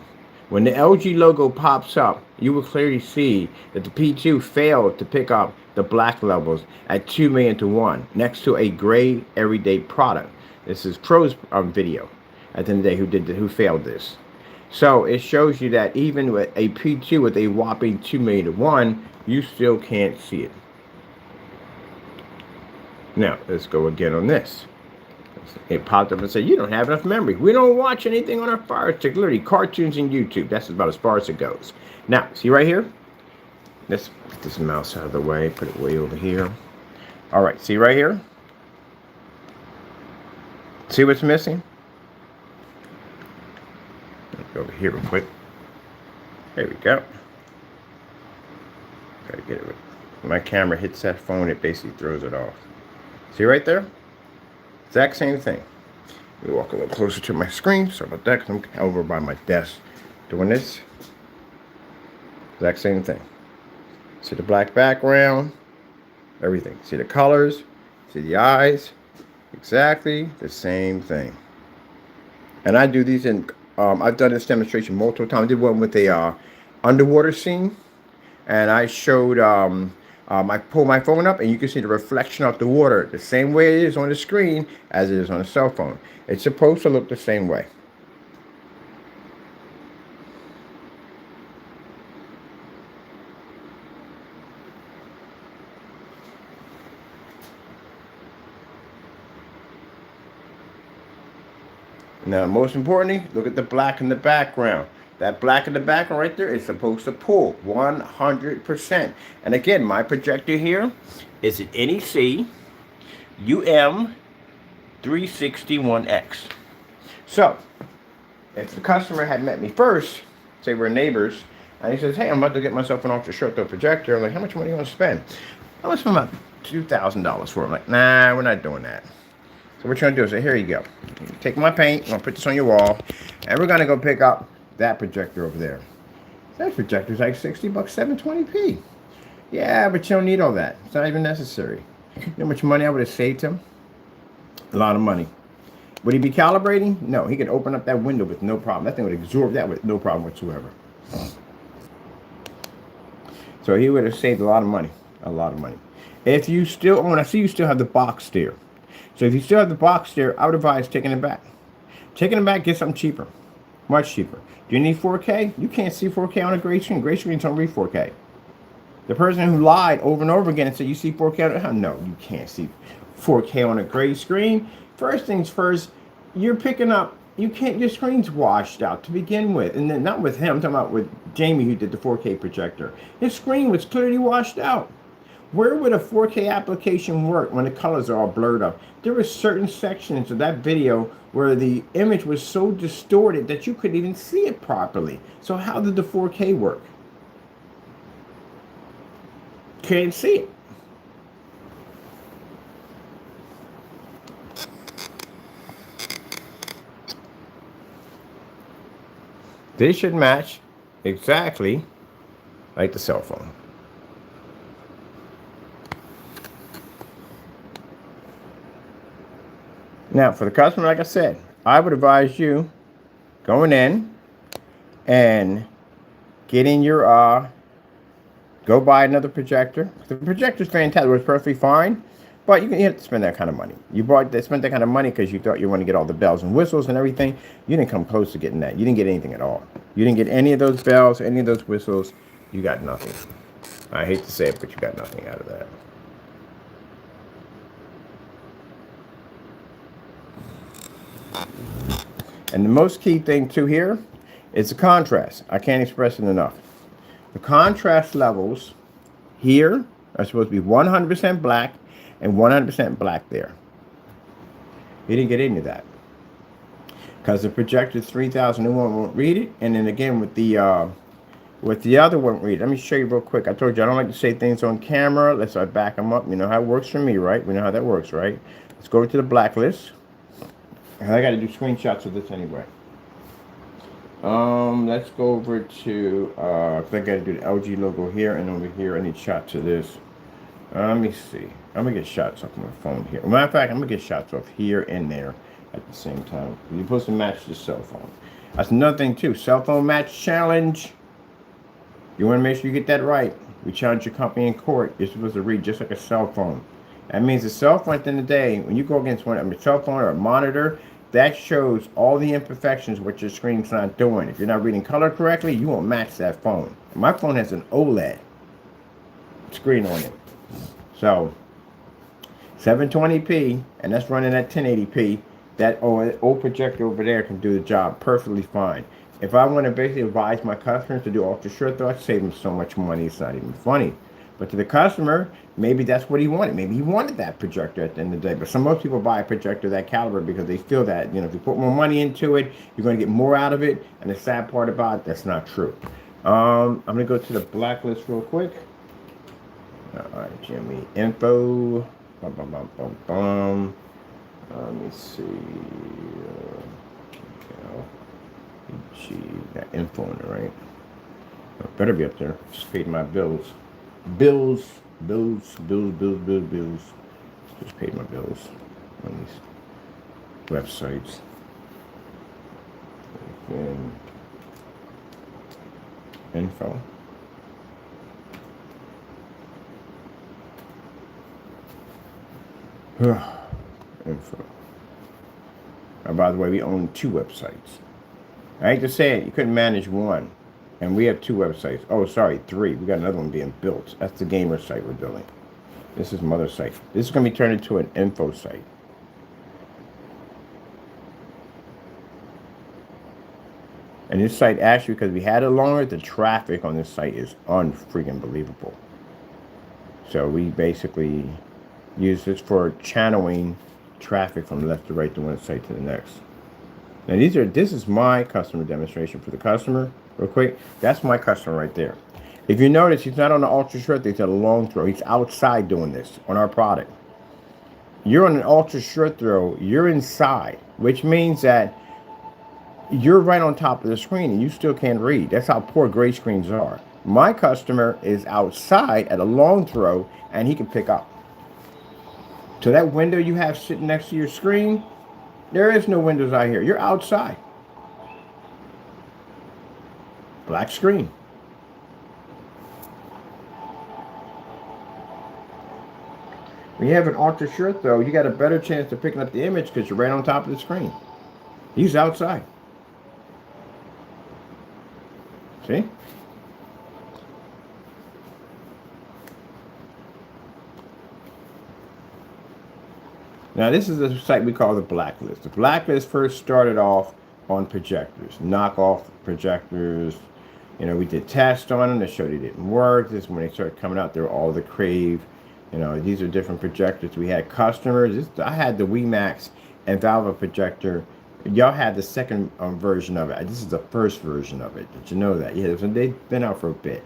When the LG logo pops up, you will clearly see that the P2 failed to pick up the black levels at 2 million to 1 next to a gray everyday product. This is Pro's video at the end of the day who failed this. So it shows you that even with a P2 with a whopping 2 million to 1, you still can't see it. Now let's go again on this. It popped up and said, you don't have enough memory. We don't watch anything on our Fire Stick, literally cartoons and YouTube. That's about as far as it goes. Now, see right here? Let's get this mouse out of the way, put it way over here. All right, see right here? See what's missing? Go over here real quick. There we go. Gotta get it. When my camera hits that phone, it basically throws it off. See right there? Exact same thing. Let me walk a little closer to my screen. Sorry about that, because I'm over by my desk doing this. Exact same thing. See the black background, everything. See the colors, see the eyes. Exactly the same thing. And I do these in, I've done this demonstration multiple times. I did one with a underwater scene. And I showed, I pulled my phone up and you can see the reflection of the water the same way it is on the screen as it is on a cell phone. It's supposed to look the same way. Now, most importantly, look at the black in the background. That black in the background right there is supposed to pull 100%. And again, my projector here is an NEC UM361X. So, if the customer had met me first, say we're neighbors, and he says, hey, I'm about to get myself an ultra short throw projector. I'm like, how much money you want to spend? I want to spend about $2,000 for it. I'm like, nah, we're not doing that. So what you're going to do is say, here you go. Take my paint, I'm going to put this on your wall, and we're going to go pick up that projector over there. That projector's like 60 bucks, 720p. Yeah, but you don't need all that. It's not even necessary. You know how much money I would have saved him? A lot of money. Would he be calibrating? No, he could open up that window with no problem. That thing would absorb that with no problem whatsoever. So he would have saved a lot of money. A lot of money. If you still own, I see you still have the box there. So if you still have the box there, I would advise taking it back. Taking it back, get something cheaper. Much cheaper. Do you need 4K? You can't see 4K on a gray screen. Gray screens don't read 4K. The person who lied over and over again and said, you see 4K on a... No, you can't see 4K on a gray screen. First things first, you're picking up... You can't... Your screen's washed out to begin with. And then not with him. I'm talking about with Jamie who did the 4K projector. His screen was clearly washed out. Where would a 4K application work when the colors are all blurred up? There were certain sections of that video where the image was so distorted that you couldn't even see it properly. So how did the 4K work? Can't see it. This should match exactly like the cell phone. Now, for the customer, like I said, I would advise you going in and getting your, go buy another projector. The projector's fantastic. It was perfectly fine. But you have to spend that kind of money. Spent that kind of money because you thought you want to get all the bells and whistles and everything. You didn't come close to getting that. You didn't get anything at all. You didn't get any of those bells, any of those whistles. You got nothing. I hate to say it, but you got nothing out of that. And the most key thing too here is the contrast. I can't express it enough. The contrast levels here are supposed to be 100% black and 100% black there. You didn't get any of that because the projector 3001 won't read it, and then again with the other one read. Let me show you real quick. I told you I don't like to say things on camera. Let's back them up. You know how it works for me, right? We know how that works, right? Let's go to the blacklist. And I got to do screenshots of this anyway. Let's go over to I got to do the LG logo here, and over here I need shots of this. Let me see. I'm gonna get shots off my phone here. Matter of fact, I'm gonna get shots off here and there at the same time. You're supposed to match the cell phone. That's another thing too. Cell phone match challenge. You want to make sure you get that right. We challenge your company in court. You're supposed to read just like a cell phone. That means a cell phone at the end of the day, when you go against a cell phone or a monitor, that shows all the imperfections what your screen's not doing. If you're not reading color correctly, you won't match that phone. My phone has an OLED screen on it. So 720p, and that's running at 1080p. That old projector over there can do the job perfectly fine. If I want to basically advise my customers to do ultra short throw, I save them so much money, it's not even funny. But to the customer, maybe that's what he wanted. Maybe he wanted that projector at the end of the day. But most people buy a projector of that caliber because they feel that, if you put more money into it, you're going to get more out of it. And the sad part about it, that's not true. I'm going to go to the blacklist real quick. All right, Jimmy. Info. Let me see. Got info on it, right? Better be up there. Just paid my bills. Bills. Just paid my bills on these websites. And info. Info. And by the way, we own 2 websites. I hate to say it, you couldn't manage one. And we have 2 websites. Oh, sorry, 3. We got another one being built. That's the gamer site we're building. This is mother site. This is going to be turned into an info site. And this site, actually, because we had it longer, the traffic on this site is unfreaking believable. So we basically use this for channeling traffic from left to right to one site to the next. Now this is my customer demonstration for the customer. Real quick, that's my customer right there. If you notice, he's not on the ultra short, he's at a long throw. He's outside doing this on our product. You're on an ultra short throw, you're inside, which means that you're right on top of the screen and you still can't read. That's how poor gray screens are. My customer is outside at a long throw and he can pick up. So that window you have sitting next to your screen, there is no windows out here. You're outside. Black screen. When you have an ultra short though, you got a better chance of picking up the image because you're right on top of the screen. He's outside. See? Now this is a site we call the Blacklist. The Blacklist first started off on projectors, knockoff projectors. We did tests on them that showed it didn't work. This is when they started coming out. They were all the crave. These are different projectors. We had customers. I had the WeMax and Valve projector. Y'all had the second version of it. This is the first version of it. Did you know that? Yeah, they've been out for a bit.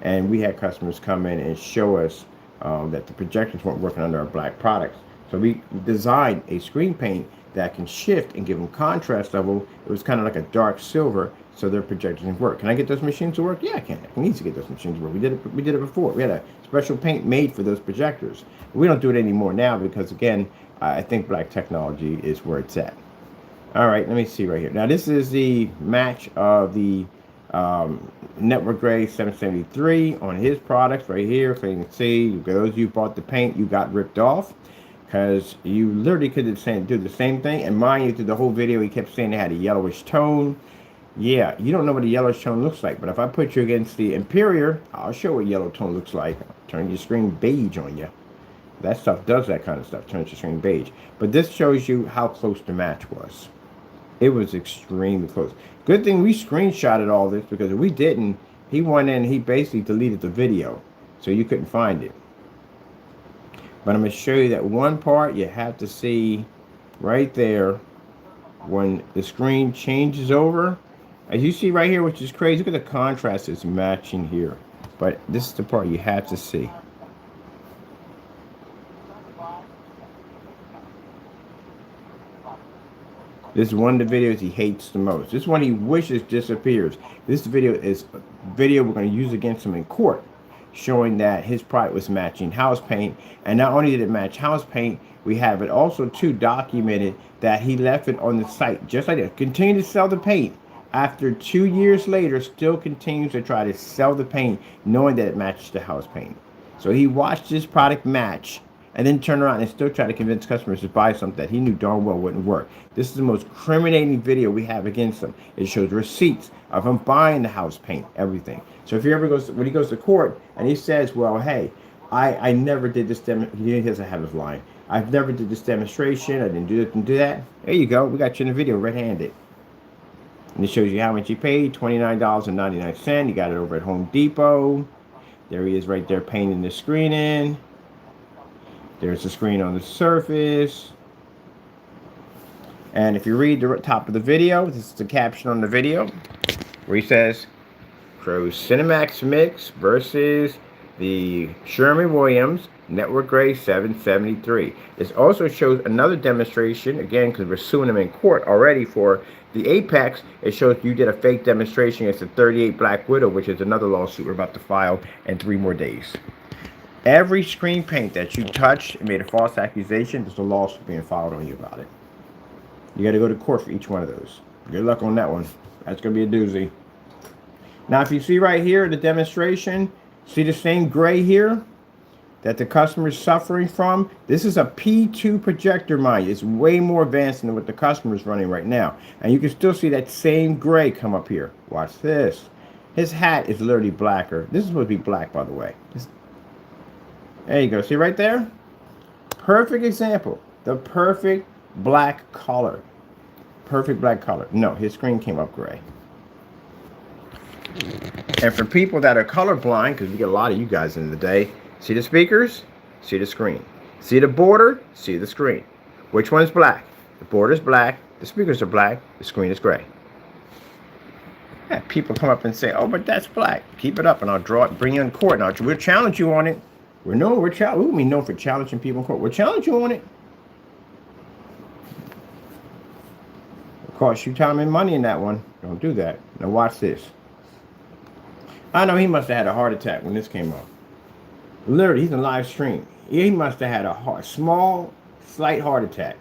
And we had customers come in and show us that the projectors weren't working under our black products. So we designed a screen paint that can shift and give them contrast level. It was kind of like a dark silver, so their projectors can work. Can I get those machines to work? Yeah, I can. I can easily get those machines to work. We did it before. We had a special paint made for those projectors. We don't do it anymore now because, again, I think black technology is where it's at. All right, let me see right here. Now, this is the match of the Network Gray 773 on his products right here. So you can see, those of you bought the paint, you got ripped off. Because you literally could do the same thing. And mind you, through the whole video, he kept saying it had a yellowish tone. Yeah, you don't know what a yellowish tone looks like. But if I put you against the Imperior, I'll show what yellow tone looks like. Turn your screen beige on you. That stuff does that kind of stuff, turns your screen beige. But this shows you how close the match was. It was extremely close. Good thing we screenshotted all this, because if we didn't, he went in and he basically deleted the video. So you couldn't find it. But I'm going to show you that one part you have to see right there when the screen changes over. As you see right here, which is crazy, look at the contrast is matching here. But this is the part you have to see. This is one of the videos he hates the most. This one he wishes disappears. This video is a video we're going to use against him in court, showing that his product was matching house paint. And not only did it match house paint, we have it also too documented that he left it on the site just like that. Continue to sell the paint. After 2 years later, still continues to try to sell the paint, knowing that it matches the house paint. So he watched this product match and then turn around and still try to convince customers to buy something that he knew darn well wouldn't work. This is the most criminating video we have against him. It shows receipts of him buying the house paint, everything. So if he ever goes, when he goes to court and he says, well, hey, I never did this he doesn't have his line. I've never did this demonstration. I didn't do this and do that. There you go. We got you in the video red-handed. And it shows you how much you paid, $29.99. You got it over at Home Depot. There he is right there painting the screen in. There's the screen on the surface. And if you read the top of the video, this is the caption on the video, where he says, Pro Cinemax Mix versus the Sherwin-Williams Network Gray 773. This also shows another demonstration, again, because we're suing him in court already for the Apex. It shows you did a fake demonstration against the 38 Black Widow, which is another lawsuit we're about to file in 3 more days. Every screen paint that you touched and made a false accusation, there's a lawsuit being filed on you about it. You got to go to court for each one of those. Good luck on that one. That's going to be a doozy. Now, if you see right here, the demonstration, see the same gray here that the customer's suffering from? This is a P2 projector, mind you. It's way more advanced than what the customer's running right now. And you can still see that same gray come up here. Watch this. His hat is literally blacker. This is supposed to be black, by the way. There you go. See right there? Perfect example. The perfect black color. Perfect black color. No, his screen came up gray. And for people that are colorblind, because we get a lot of you guys in the day, see the speakers, see the screen. See the border, see the screen. Which one's black? The border's black, the speakers are black, the screen is gray. Yeah, people come up and say, oh, but that's black. Keep it up and I'll draw it, bring you in court. Now, we'll challenge you on it. We're known for challenging people in court. We'll challenge you on it. It costs you time and money in that one. Don't do that. Now watch this. I know he must have had a heart attack when this came up. Literally, he's in live stream. He must have had a small, slight heart attack.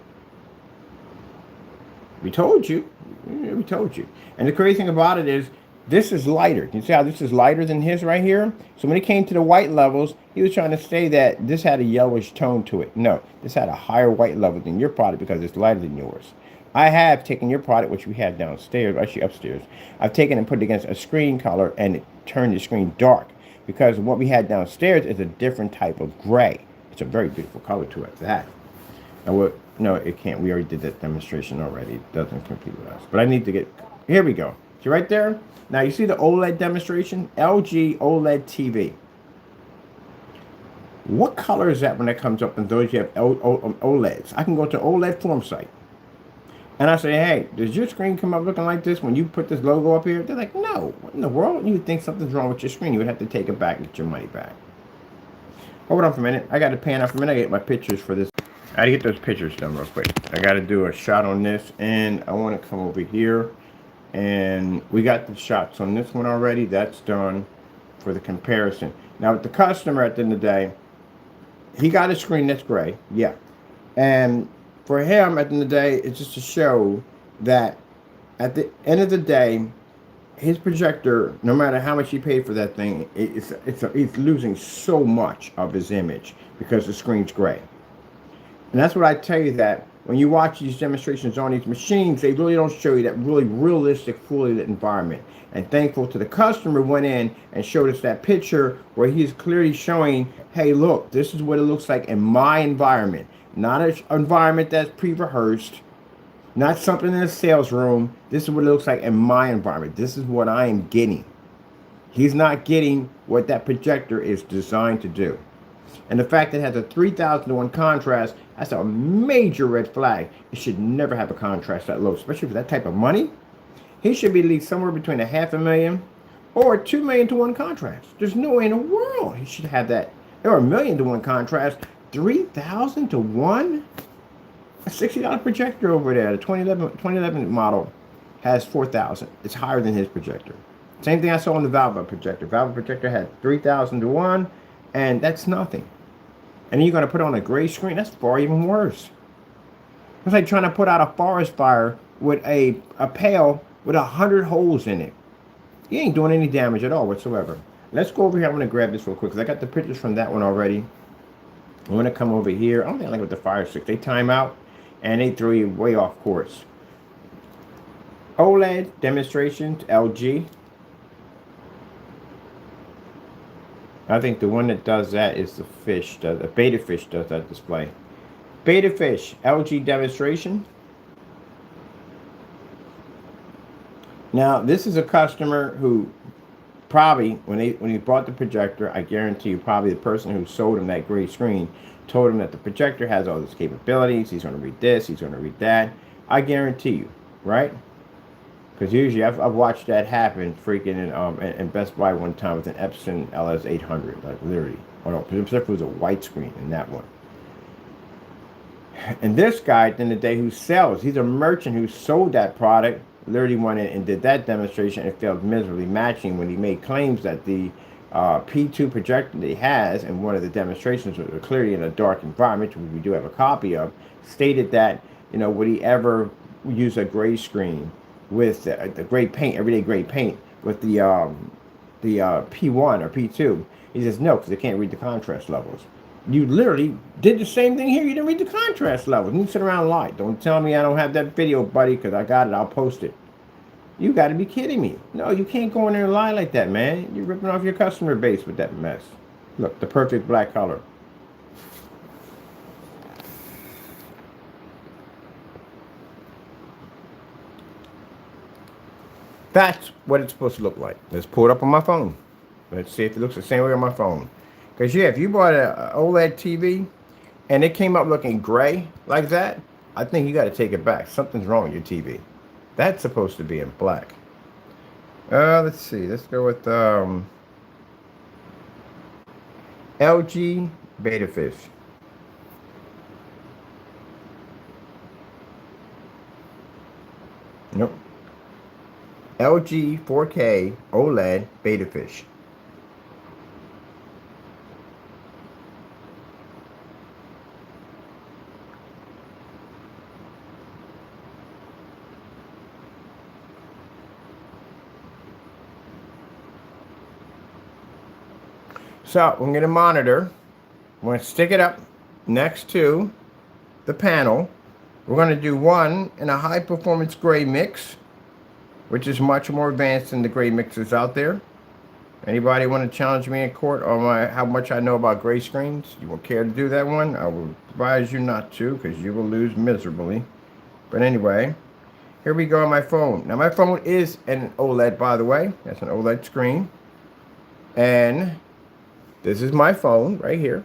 We told you. We told you. And the crazy thing about it is, this is lighter. You see how this is lighter than his right here? So when it came to the white levels, he was trying to say that this had a yellowish tone to it. No, this had a higher white level than your product because it's lighter than yours. I have taken your product, which we have downstairs, actually upstairs. I've taken and put it against a screen color and it turned the screen dark because what we had downstairs is a different type of gray. It's a very beautiful color to it, that. And no, it can't. We already did that demonstration already. It doesn't compete with us. But I need to get, here we go. See right there? Now, you see the OLED demonstration? LG OLED TV. What color is that when it comes up in those you have OLEDs? I can go to OLED form site. And I say, hey, does your screen come up looking like this when you put this logo up here? They're like, no. What in the world? You would think something's wrong with your screen. You would have to take it back and get your money back. Hold on for a minute. I got to pan out for a minute. I get my pictures for this. I got to get those pictures done real quick. I got to do a shot on this. And I want to come over here. And we got the shots on this one already. That's done for the comparison. Now, with the customer, at the end of the day, he got a screen that's gray. Yeah. And for him, at the end of the day, it's just to show that at the end of the day, his projector, no matter how much he paid for that thing, it's losing so much of his image because the screen's gray. And that's what I tell you, that when you watch these demonstrations on these machines, they really don't show you that really realistic, fully lit environment. And thankful to the customer went in and showed us that picture where he's clearly showing, hey, look, this is what it looks like in my environment. Not an environment that's pre-rehearsed, not something in a sales room. This is what it looks like in my environment. This is what I am getting. He's not getting what that projector is designed to do. And the fact that it has a 3,000 to 1 contrast, that's a major red flag. It should never have a contrast that low, especially for that type of money. He should be at least somewhere between a $500,000 or 2 million to 1 contrast. There's no way in the world he should have that. Or 1 million to 1 contrast. 3,000 to 1? A $60 projector over there, the 2011 model, has 4,000. It's higher than his projector. Same thing I saw on the Valve projector. Valve projector had 3,000 to 1, and that's nothing. And then you're going to put on a gray screen? That's far even worse. It's like trying to put out a forest fire with a pail with 100 holes in it. You ain't doing any damage at all whatsoever. Let's go over here. I'm going to grab this real quick because I got the pictures from that one already. I'm going to come over here. I don't think I like with the fire stick. They time out and they throw you way off course. OLED demonstrations, LG. I think the one that does that is the fish. The Beta Fish does that display. Beta Fish, LG demonstration. Now, this is a customer who probably, when he bought the projector, I guarantee you, probably the person who sold him that gray screen told him that the projector has all these capabilities. He's going to read this. He's going to read that. I guarantee you, right? Because usually I've watched that happen freaking in Best Buy one time with an Epson LS800, like literally. Oh no, except it was a white screen in that one. And this guy, at the end of the day, who sells, he's a merchant who sold that product, literally went in and did that demonstration and failed miserably, matching when he made claims that the P2 projector that he has, and one of the demonstrations was clearly in a dark environment, which we do have a copy of, stated that, you know, would he ever use a gray screen with the gray paint, everyday gray paint, with the P1 or P2? He says no, because they can't read the contrast levels. You literally did the same thing here. You didn't read the contrast levels. You sit around and lie. Don't tell me I don't have that video, buddy, because I got it. I'll post it. You got to be kidding me. No, you can't go in there and lie like that, man. You're ripping off your customer base with that mess. Look, the perfect black color. That's what it's supposed to look like. Let's pull it up on my phone. Let's see if it looks the same way on my phone. Because, yeah, if you bought an OLED TV and it came up looking gray like that, I think you got to take it back. Something's wrong with your TV. That's supposed to be in black. Let's see. Let's go with LG Beta Fish. Nope. LG 4K OLED Beta Fish. So we're going to monitor. We're going to stick it up next to the panel. We're going to do one in a high performance gray mix, which is much more advanced than the gray mixes out there. Anybody want to challenge me in court on how much I know about gray screens? You won't care to do that one? I will advise you not to, because you will lose miserably. But anyway, here we go on my phone. Now my phone is an OLED, by the way. That's an OLED screen. And this is my phone right here.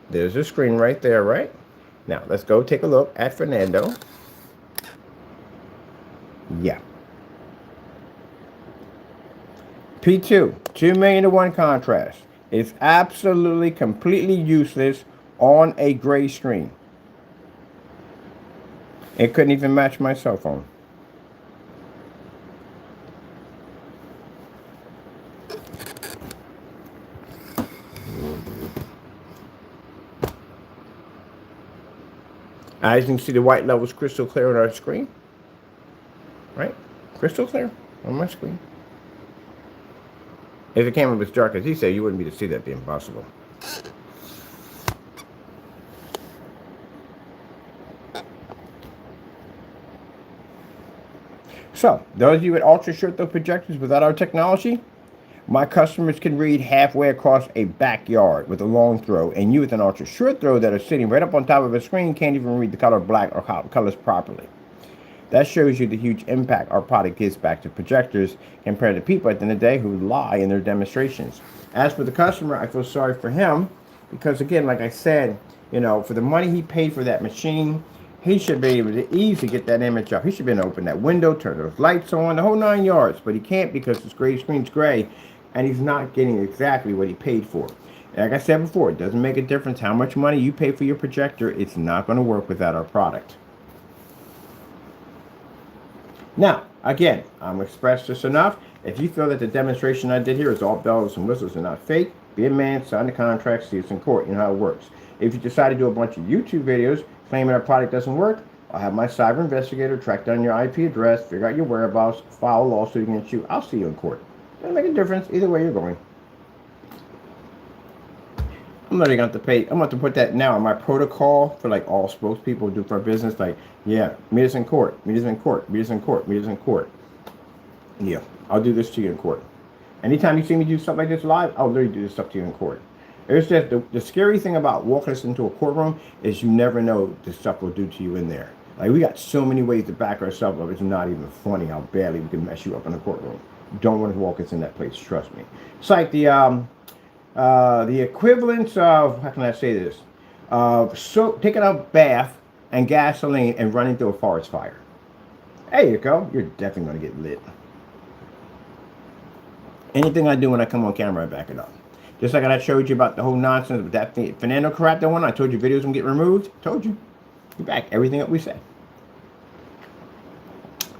There's a screen right there, right? Now, let's go take a look at Fernando. Yeah. P2, 2 million to 1 contrast. It's absolutely, completely useless on a gray screen. It couldn't even match my cell phone. As you can see, the white level is crystal clear on our screen. Right? Crystal clear on my screen. If the camera was dark, as he said, you wouldn't be able to see that. Be impossible. So, those of you with ultra short throw projectors without our technology, my customers can read halfway across a backyard with a long throw, and you with an ultra short throw that are sitting right up on top of a screen can't even read the color black or colors properly. That shows you the huge impact our product gives back to projectors compared to people at the end of the day who lie in their demonstrations. As for the customer, I feel sorry for him because, again, like I said, for the money he paid for that machine, he should be able to easily get that image up. He should be able to open that window, turn those lights on, the whole 9 yards, but he can't because his gray screen's gray, and he's not getting exactly what he paid for. Like I said before, it doesn't make a difference how much money you pay for your projector. It's not going to work without our product. Now, again, I'm expressed this enough. If you feel that the demonstration I did here is all bells and whistles and not fake, be a man, sign the contract, see us in court. You know how it works. If you decide to do a bunch of YouTube videos claiming our product doesn't work, I'll have my cyber investigator track down your IP address, figure out your whereabouts, file a lawsuit against you. I'll see you in court. Doesn't make a difference either way you're going. I'm literally going to have to pay. I'm going to have to put that now in my protocol for like all spokespeople do for our business. Like, yeah, meet us in court, meet us in court, meet us in court, meet us in court. Yeah, I'll do this to you in court. Anytime you see me do stuff like this live, I'll literally do this stuff to you in court. It's just the scary thing about walking us into a courtroom is you never know the stuff we'll do to you in there. Like, we got so many ways to back ourselves up. It's not even funny how badly we can mess you up in a courtroom. You don't want to walk us in that place, trust me. It's like the equivalence of, how can I say this? Taking a bath and gasoline and running through a forest fire. There you go. You're definitely going to get lit. Anything I do when I come on camera, I back it up. Just like I showed you about the whole nonsense with that thing, Fernando crap that one, I told you videos gonna get removed. Told you. You back everything that we say.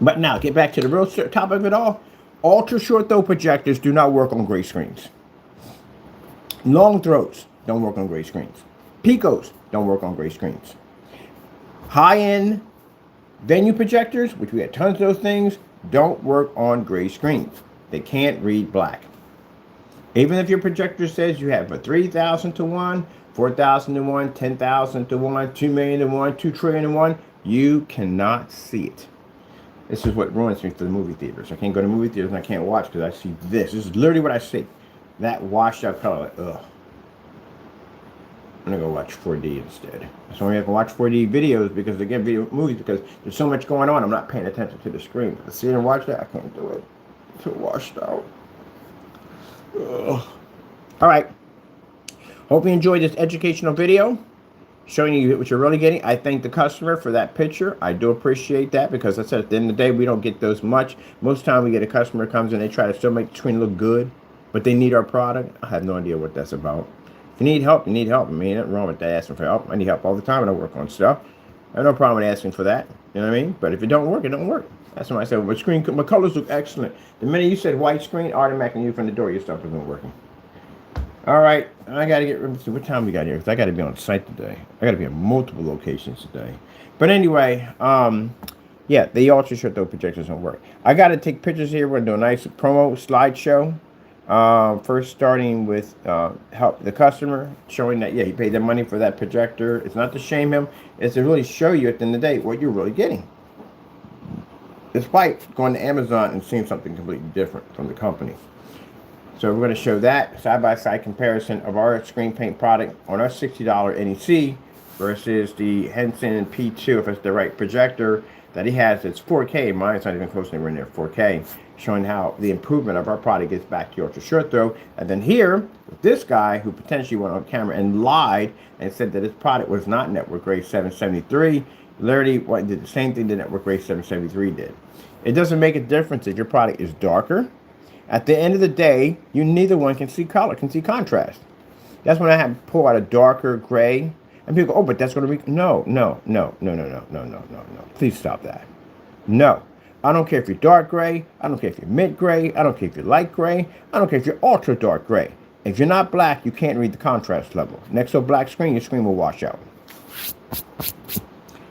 But now, get back to the real topic of it all. Ultra short throw projectors do not work on gray screens. Long throws don't work on gray screens. Picos don't work on gray screens. High-end venue projectors, which we have tons of those things, don't work on gray screens. They can't read black. Even if your projector says you have a 3,000 to 1, 4,000 to 1, 10,000 to 1, 2 million to 1, 2 trillion to 1, you cannot see it. This is what ruins me for the movie theaters. I can't go to movie theaters and I can't watch because I see this. This is literally what I see. That washed out color, like, ugh. I'm gonna go watch 4D instead. That's why I can watch 4D videos because again, movies because there's so much going on. I'm not paying attention to the screen. To see and watch that, I can't do it. It's too washed out. Ugh. All right. Hope you enjoyed this educational video showing you what you're really getting. I thank the customer for that picture. I do appreciate that because I said at the end of the day, we don't get those much. Most of the time we get a customer comes in, they try to still make the screen look good, but they need our product. I have no idea what that's about. If you need help, you need help. I mean, nothing wrong with that asking for help. I need help all the time and I work on stuff. I have no problem with asking for that. You know what I mean? But if it don't work, it don't work. That's when I said, my colors look excellent. The minute you said white screen, automatically knew from the door your stuff isn't working. All right, I got to get rid of what time we got here because I got to be on site today. I got to be in multiple locations today. But anyway, yeah, the ultra short throw projectors don't work. I got to take pictures here. We're going to do a nice promo slideshow. First starting with help the customer, showing that, yeah, he paid the money for that projector. It's not to shame him. It's to really show you at the end of the day what you're really getting. Despite going to Amazon and seeing something completely different from the company. So we're going to show that side-by-side comparison of our screen paint product on our $60 NEC versus the Henson P2, if it's the right projector that he has. It's 4K. Mine's not even close anywhere near 4K, showing how the improvement of our product gets back to ultra short throw. And then here, with this guy who potentially went on camera and lied and said that his product was not network grade 773, literally did the same thing the network grade 773 did. It doesn't make a difference if your product is darker. At the end of the day, you neither one can see color, can see contrast. That's when I have to pull out a darker gray. And people go, oh, but that's going to be, no. Please stop that. No. I don't care if you're dark gray. I don't care if you're mid gray. I don't care if you're light gray. I don't care if you're ultra dark gray. If you're not black, you can't read the contrast level. Next to a black screen, your screen will wash out.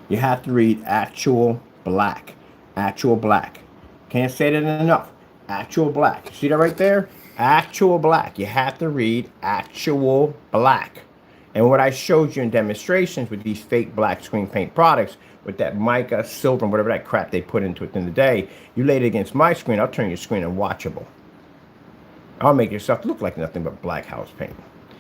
You have to read actual black. Actual black. Can't say that enough. Actual black. See that right there? Actual black. You have to read actual black. And what I showed you in demonstrations with these fake black screen paint products, with that mica, silver, and whatever that crap they put into it in the day, you lay it against my screen, I'll turn your screen unwatchable. I'll make your stuff look like nothing but black house paint.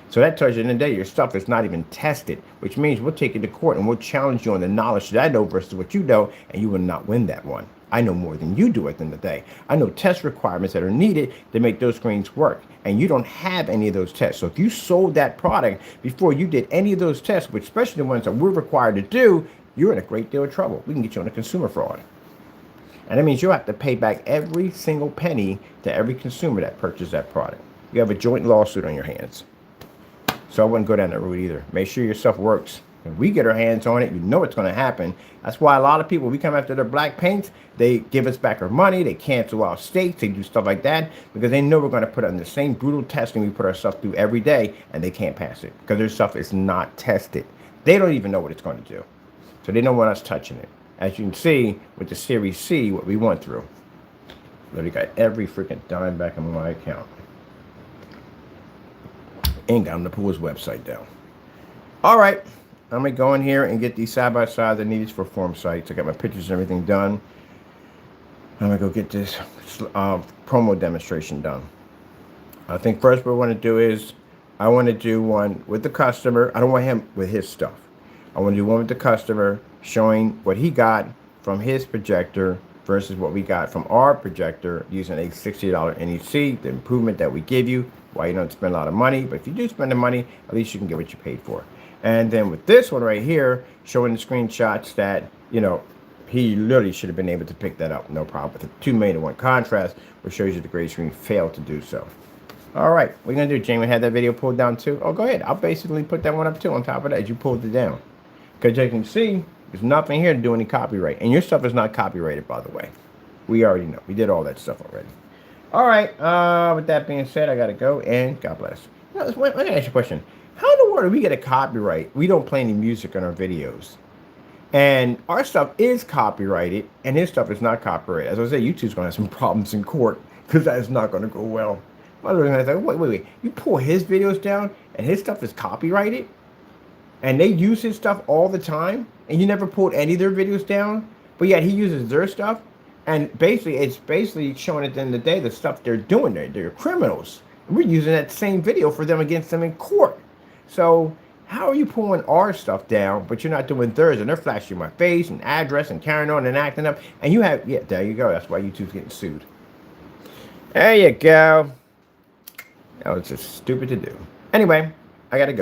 So that tells you in the day your stuff is not even tested, which means we'll take you to court and we'll challenge you on the knowledge that I know versus what you know, and you will not win that one. I know more than you do at the end of the day. I know test requirements that are needed to make those screens work, and you don't have any of those tests. So if you sold that product before you did any of those tests, which especially the ones that we're required to do, you're in a great deal of trouble. We can get you on a consumer fraud. And that means you'll have to pay back every single penny to every consumer that purchased that product. You have a joint lawsuit on your hands. So I wouldn't go down that route either. Make sure your stuff works. If we get our hands on it, you know it's going to happen. That's why a lot of people, we come after their black paints, they give us back our money, they cancel our states, they do stuff like that, because they know we're going to put it on the same brutal testing we put our stuff through every day, and they can't pass it, because their stuff is not tested. They don't even know what it's going to do. So they don't want us touching it. As you can see, with the Series C, what we went through. Literally got every freaking dime back on my account. And got him to pull his website down. All right, I'm gonna go in here and get these side by sides I needed for form sites. I got my pictures and everything done. I'm gonna go get this promo demonstration done. I think first what I want to do is I want to do one with the customer. I don't want him with his stuff. I want to do one with the customer showing what he got from his projector versus what we got from our projector using a $60 NEC, the improvement that we give you, why you don't spend a lot of money. But if you do spend the money, at least you can get what you paid for. And then with this one right here, showing the screenshots that, you know, he literally should have been able to pick that up, no problem. With the 2:1 contrast, which shows you the gray screen failed to do so. All right, what are you going to do, Jamie? Had that video pulled down too? Oh, go ahead. I'll basically put that one up too on top of that as you pulled it down. Because you can see, there's nothing here to do any copyright. And your stuff is not copyrighted, by the way. We already know. We did all that stuff already. All right, with that being said, I got to go, and God bless. Now, let me ask you a question. How in the world do we get a copyright? We don't play any music on our videos. And our stuff is copyrighted, and his stuff is not copyrighted. As I said, YouTube's going to have some problems in court, because that is not going to go well. My other going to say, wait. You pull his videos down, and his stuff is copyrighted? And they use his stuff all the time, and you never pulled any of their videos down, but yet he uses their stuff, and basically it's showing at the end of the day the stuff they're doing. They're criminals. And we're using that same video for them against them in court. So how are you pulling our stuff down, but you're not doing theirs, and they're flashing my face and address and carrying on and acting up, and you have, yeah, there you go. That's why YouTube's getting sued. There you go. That was just stupid to do. Anyway, I gotta go.